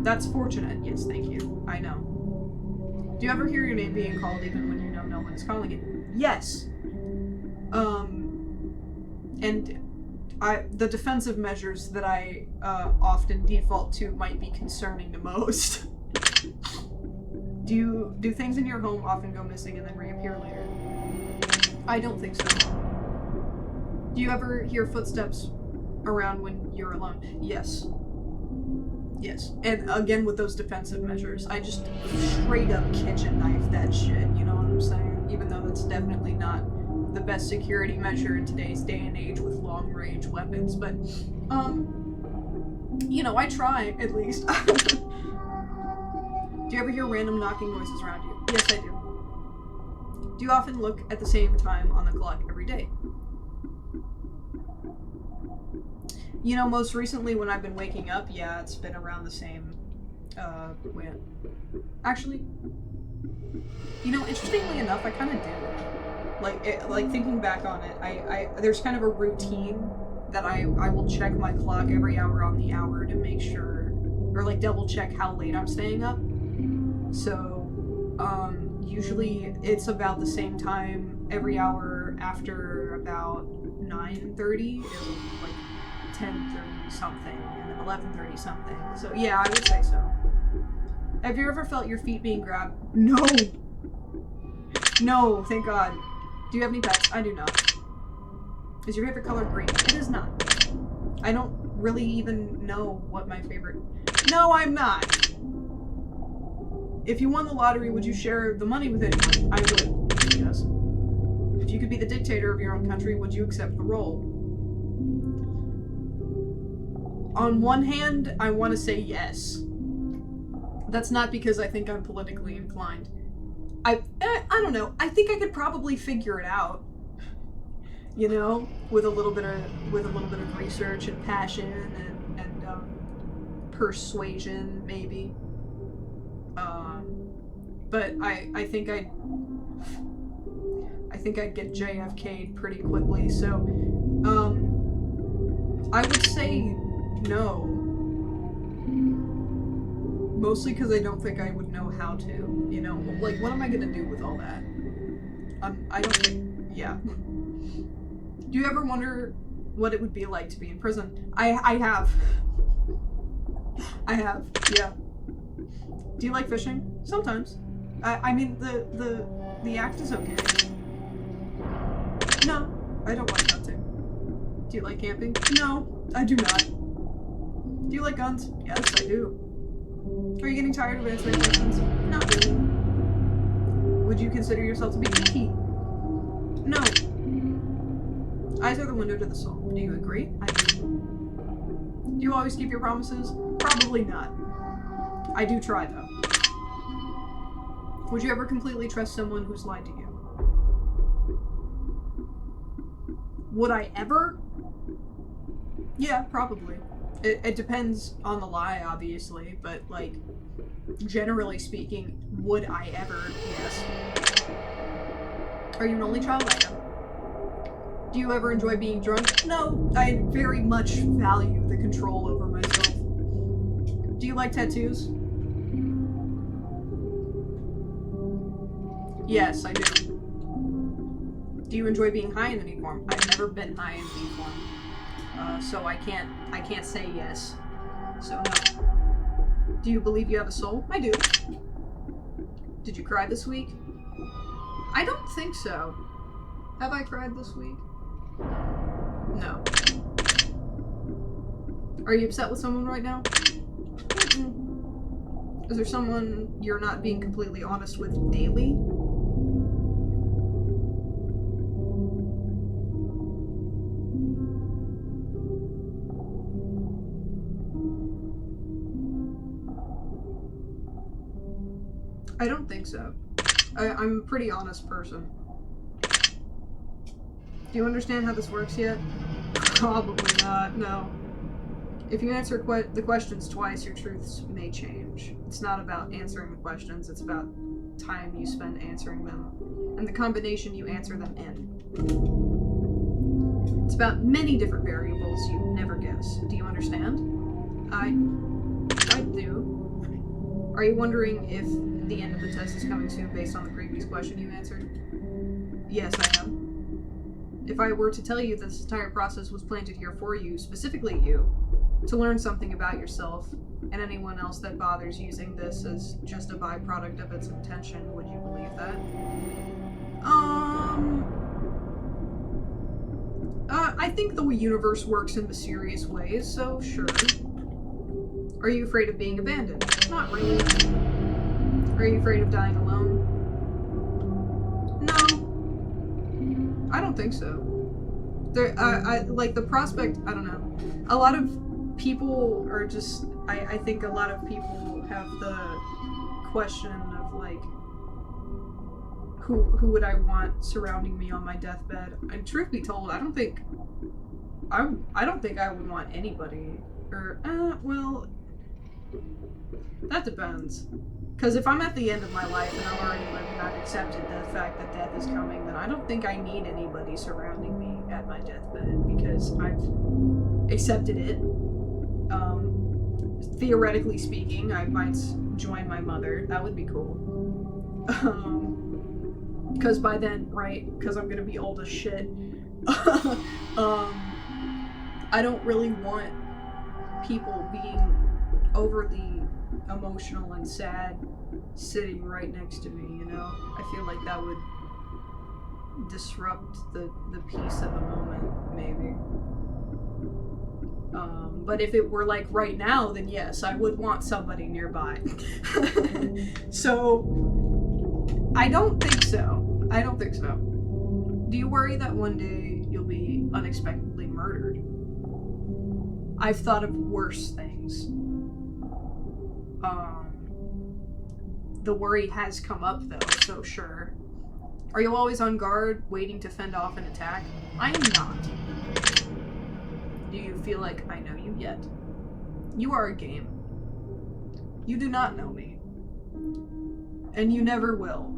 That's fortunate. Yes, thank you. I know. Do you ever hear your name being called even when you know no one is calling it? Yes. And the defensive measures that I often default to might be concerning the most. Do things in your home often go missing and then reappear later? I don't think so. Do you ever hear footsteps around when you're alone? Yes. Yes. And again with those defensive measures, I just straight up kitchen knife that shit, you know what I'm saying? Even though that's definitely not the best security measure in today's day and age with long-range weapons, but, you know, I try, at least. Do you ever hear random knocking noises around you? Yes, I do. Do you often look at the same time on the clock every day? You know, most recently when I've been waking up, yeah, it's been around the same, when... Actually, you know, interestingly enough, I kind of do. Like thinking back on it, there's kind of a routine that I will check my clock every hour on the hour to make sure, or like double check how late I'm staying up. So, usually it's about the same time every hour after about 9:30, like 10:30 something, and then 11:30 something. So yeah, I would say so. Have you ever felt your feet being grabbed? No! No, thank God. Do you have any pets? I do not. Is your favorite color green? It is not. I don't really even know what my favorite... No, I'm not! If you won the lottery, would you share the money with anyone? I would. Yes. If you could be the dictator of your own country, would you accept the role? On one hand, I want to say yes. That's not because I think I'm politically inclined. I don't know. I think I could probably figure it out. You know, with a little bit of research and passion and persuasion, maybe. But I think I'd get JFK'd pretty quickly. So, I would say no. Mostly because I don't think I would know how to, you know? Like, what am I gonna do with all that? I don't think, yeah. Do you ever wonder what it would be like to be in prison? I have. I have, yeah. Do you like fishing? Sometimes. I mean, the act is okay. No, I don't like hunting. Do you like camping? No, I do not. Do you like guns? Yes, I do. Are you getting tired of answering questions? Not really. Would you consider yourself to be picky? No. Eyes are the window to the soul. Do you agree? I do. Do you always keep your promises? Probably not. I do try, though. Would you ever completely trust someone who's lied to you? Would I ever? Yeah, probably. It depends on the lie, obviously, but, like, generally speaking, would I ever? Yes. Are you an only child? I am. Do you ever enjoy being drunk? No, I very much value the control over myself. Do you like tattoos? Yes, I do. Do you enjoy being high in any form? I've never been high in any form. So I can't say yes. So no. Do you believe you have a soul? I do. Did you cry this week? I don't think so. Have I cried this week? No. Are you upset with someone right now? Mm-mm. Is there someone you're not being completely honest with daily? I don't think so. I'm a pretty honest person. Do you understand how this works yet? Probably not, no. If you answer the questions twice, your truths may change. It's not about answering the questions, it's about time you spend answering them, and the combination you answer them in. It's about many different variables you'd never guess. Do you understand? I do. Are you wondering if the end of the test is coming soon based on the previous question you answered? Yes, I am. If I were to tell you this entire process was planted here for you, specifically you, to learn something about yourself and anyone else that bothers using this as just a byproduct of its intention, would you believe that? I think the universe works in mysterious ways, so sure. Are you afraid of being abandoned? Not really. Are you afraid of dying alone? No. I don't think so. Like the prospect, I don't know. A lot of people are just, I think a lot of people have the question of like, who would I want surrounding me on my deathbed? And truth be told, I don't think I don't think I would want anybody, or well, that depends. Because if I'm at the end of my life and I've already lived and I've accepted the fact that death is coming, then I don't think I need anybody surrounding me at my deathbed because I've accepted it. Theoretically speaking, I might join my mother. That would be cool. Because by then, right? Because I'm gonna be old as shit. I don't really want people being overly emotional and sad sitting right next to me, you know? I feel like that would disrupt the peace of the moment, maybe. But if it were like right now, then yes, I would want somebody nearby. So, I don't think so. I don't think so. Do you worry that one day you'll be unexpectedly murdered? I've thought of worse things. The worry has come up though, so sure. Are you always on guard, waiting to fend off an attack? I am not. Do you feel like I know you yet? You are a game. You do not know me. And you never will.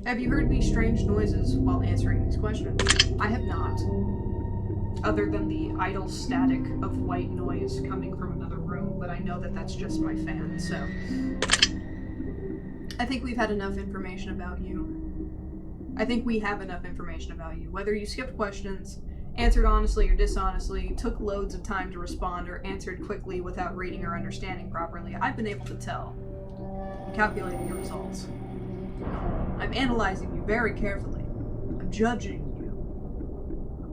Have you heard any strange noises while answering these questions? I have not. Other than the idle static of white noise coming from another room, but I know that that's just my fan, so... I think we've had enough information about you. I think we have enough information about you. Whether you skipped questions, answered honestly or dishonestly, took loads of time to respond, or answered quickly without reading or understanding properly, I've been able to tell. I'm calculating your results. I'm analyzing you very carefully. I'm judging you.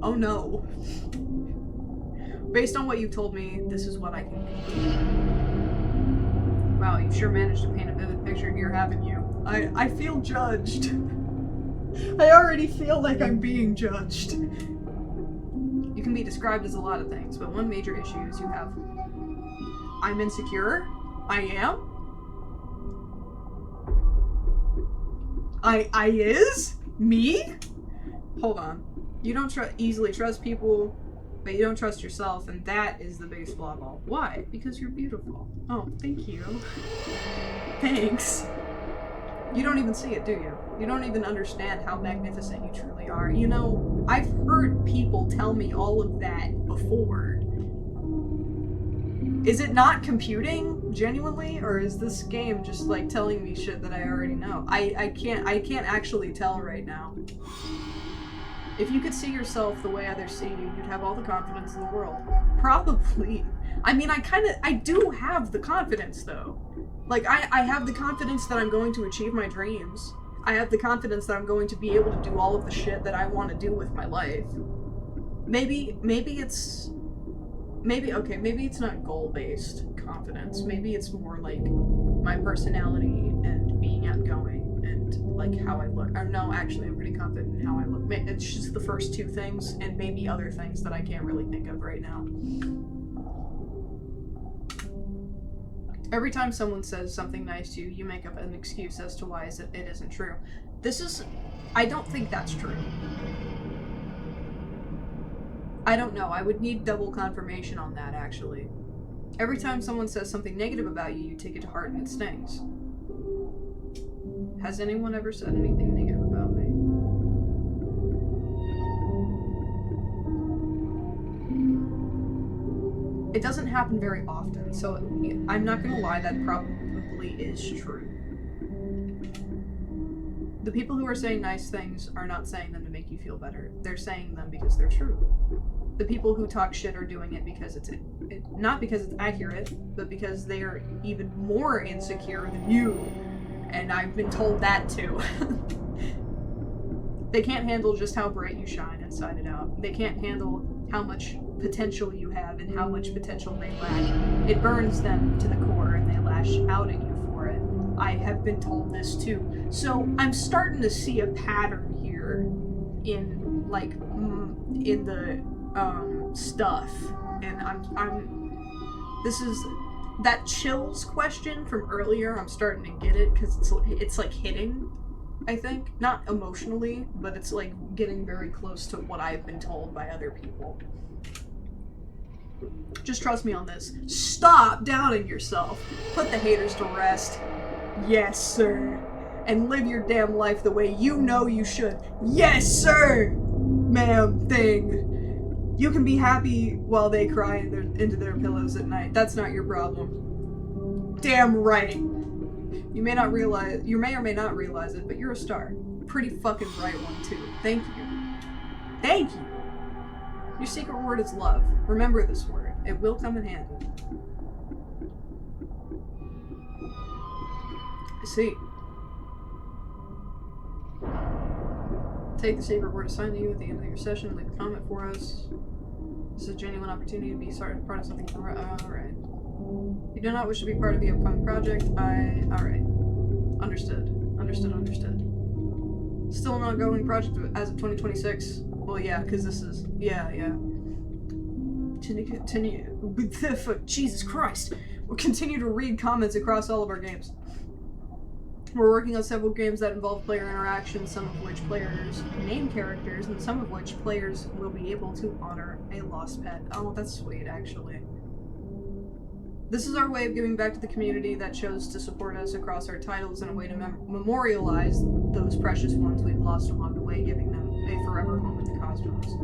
Oh no. Based on what you've told me, this is what I can conclude. Wow, you've sure managed to paint a vivid picture here, haven't you? I feel judged. I already feel like I'm being judged. You can be described as a lot of things, but one major issue is you have... I'm insecure. I am. I is? Me? Hold on. You don't easily trust people, but you don't trust yourself, and that is the biggest flaw of all. Why? Because you're beautiful. Oh, thank you. Thanks. You don't even see it, do you? You don't even understand how magnificent you truly are. You know, I've heard people tell me all of that before. Is it not computing, genuinely, or is this game just like telling me shit that I already know? I can't actually tell right now. If you could see yourself the way others see you, you'd have all the confidence in the world. Probably. I mean, I do have the confidence, though. Like, I have the confidence that I'm going to achieve my dreams. I have the confidence that I'm going to be able to do all of the shit that I want to do with my life. Maybe it's not goal-based confidence. Maybe it's more like my personality and being outgoing and like how I look. Or no, actually, I'm pretty confident in how I look. It's just the first two things and maybe other things that I can't really think of right now. Every time someone says something nice to you, you make up an excuse as to why it isn't true. I don't think that's true. I don't know. I would need double confirmation on that, actually. Every time someone says something negative about you, you take it to heart and it stings. Has anyone ever said anything negative about me? It doesn't happen very often, so I'm not gonna lie, that probably is true. The people who are saying nice things are not saying them to make you feel better. They're saying them because they're true. The people who talk shit are doing it because not because it's accurate, but because they are even more insecure than you. And I've been told that too. They can't handle just how bright you shine inside and out. They can't handle how much potential you have and how much potential they lack. It burns them to the core and they lash out at you for it. I have been told this too. So I'm starting to see a pattern here in the stuff, and this is that chills question from earlier. I'm starting to get it because it's like hitting. I think. Not emotionally, but it's like getting very close to what I've been told by other people. Just trust me on this. Stop doubting yourself. Put the haters to rest. Yes, sir. And live your damn life the way you know you should. Yes, sir! Ma'am, thing. You can be happy while they cry into their pillows at night. That's not your problem. Damn right. You may or may not realize it, but you're a star. Pretty fucking bright one, too. Thank you. Thank you. Your secret word is love. Remember this word. It will come in handy. I see. Take the secret word assigned to you at the end of your session. Leave a comment for us. This is a genuine opportunity to be part of something. Alright. You do not wish to be part of the upcoming project. Alright. Understood. Understood. Still an ongoing project as of 2026. Well, yeah, because this is. Yeah. Continue. Jesus Christ. We'll continue to read comments across all of our games. We're working on several games that involve player interaction, some of which players name characters, and some of which players will be able to honor a lost pet. Oh, that's sweet, actually. This is our way of giving back to the community that chose to support us across our titles and a way to memorialize those precious ones we've lost along the way, giving them a forever home in the cosmos.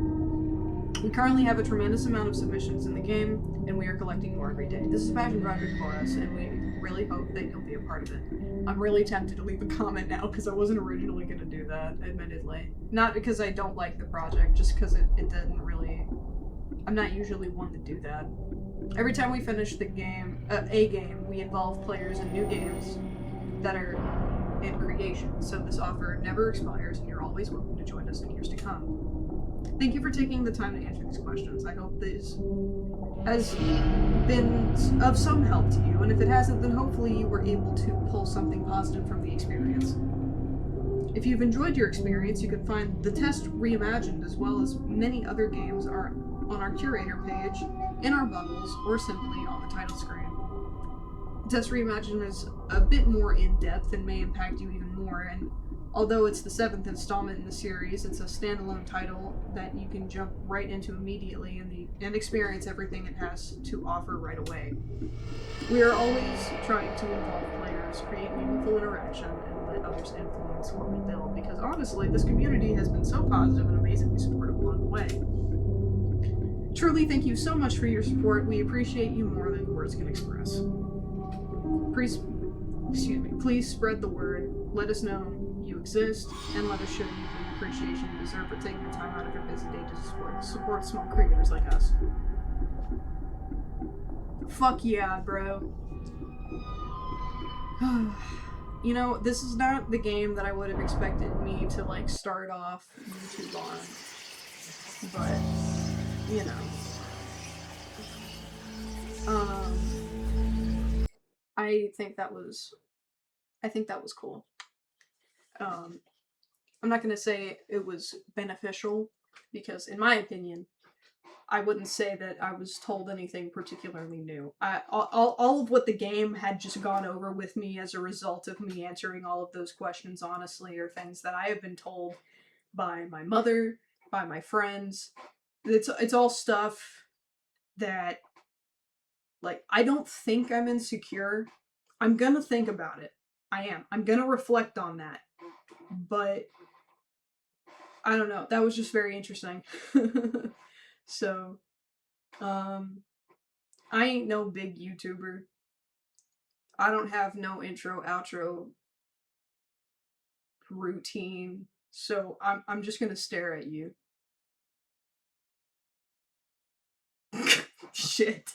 We currently have a tremendous amount of submissions in the game, and we are collecting more every day. This is a passion project for us, and we really hope that you'll be a part of it. I'm really tempted to leave a comment now, because I wasn't originally going to do that, admittedly. Not because I don't like the project, just because it didn't really... I'm not usually one to do that. Every time we finish the game, a game, we involve players in new games that are in creation, so this offer never expires, and you're always welcome to join us in years to come. Thank you for taking the time to answer these questions. I hope this has been of some help to you, and if it hasn't, then hopefully you were able to pull something positive from the experience. If you've enjoyed your experience, you can find the test reimagined as well as many other games on our curator page, in our bundles, or simply on the title screen. The test reimagined is a bit more in-depth and may impact you even more, and although it's the 7th installment in the series, it's a standalone title that you can jump right into immediately and experience everything it has to offer right away. We are always trying to involve players, create meaningful interaction, and let others influence what we build, because honestly, this community has been so positive and amazingly supportive along the way. Truly, thank you so much for your support. We appreciate you more than words can express. Please spread the word. Let us know you exist, and let us show you the appreciation you deserve for taking the time out of your busy day to support small creators like us. Fuck yeah, bro. You know, this is not the game that I would have expected me to, like, start off YouTube on. But, you know. I think that was cool. I'm not going to say it was beneficial, because in my opinion, I wouldn't say that I was told anything particularly new. All of what the game had just gone over with me as a result of me answering all of those questions honestly are things that I have been told by my mother, by my friends. It's all stuff that, like, I don't think I'm insecure. I'm gonna think about it. I am. I'm gonna reflect on that. But I don't know. That was just very interesting. So, I ain't no big YouTuber. I don't have no intro, outro routine. So I'm just gonna stare at you. Shit.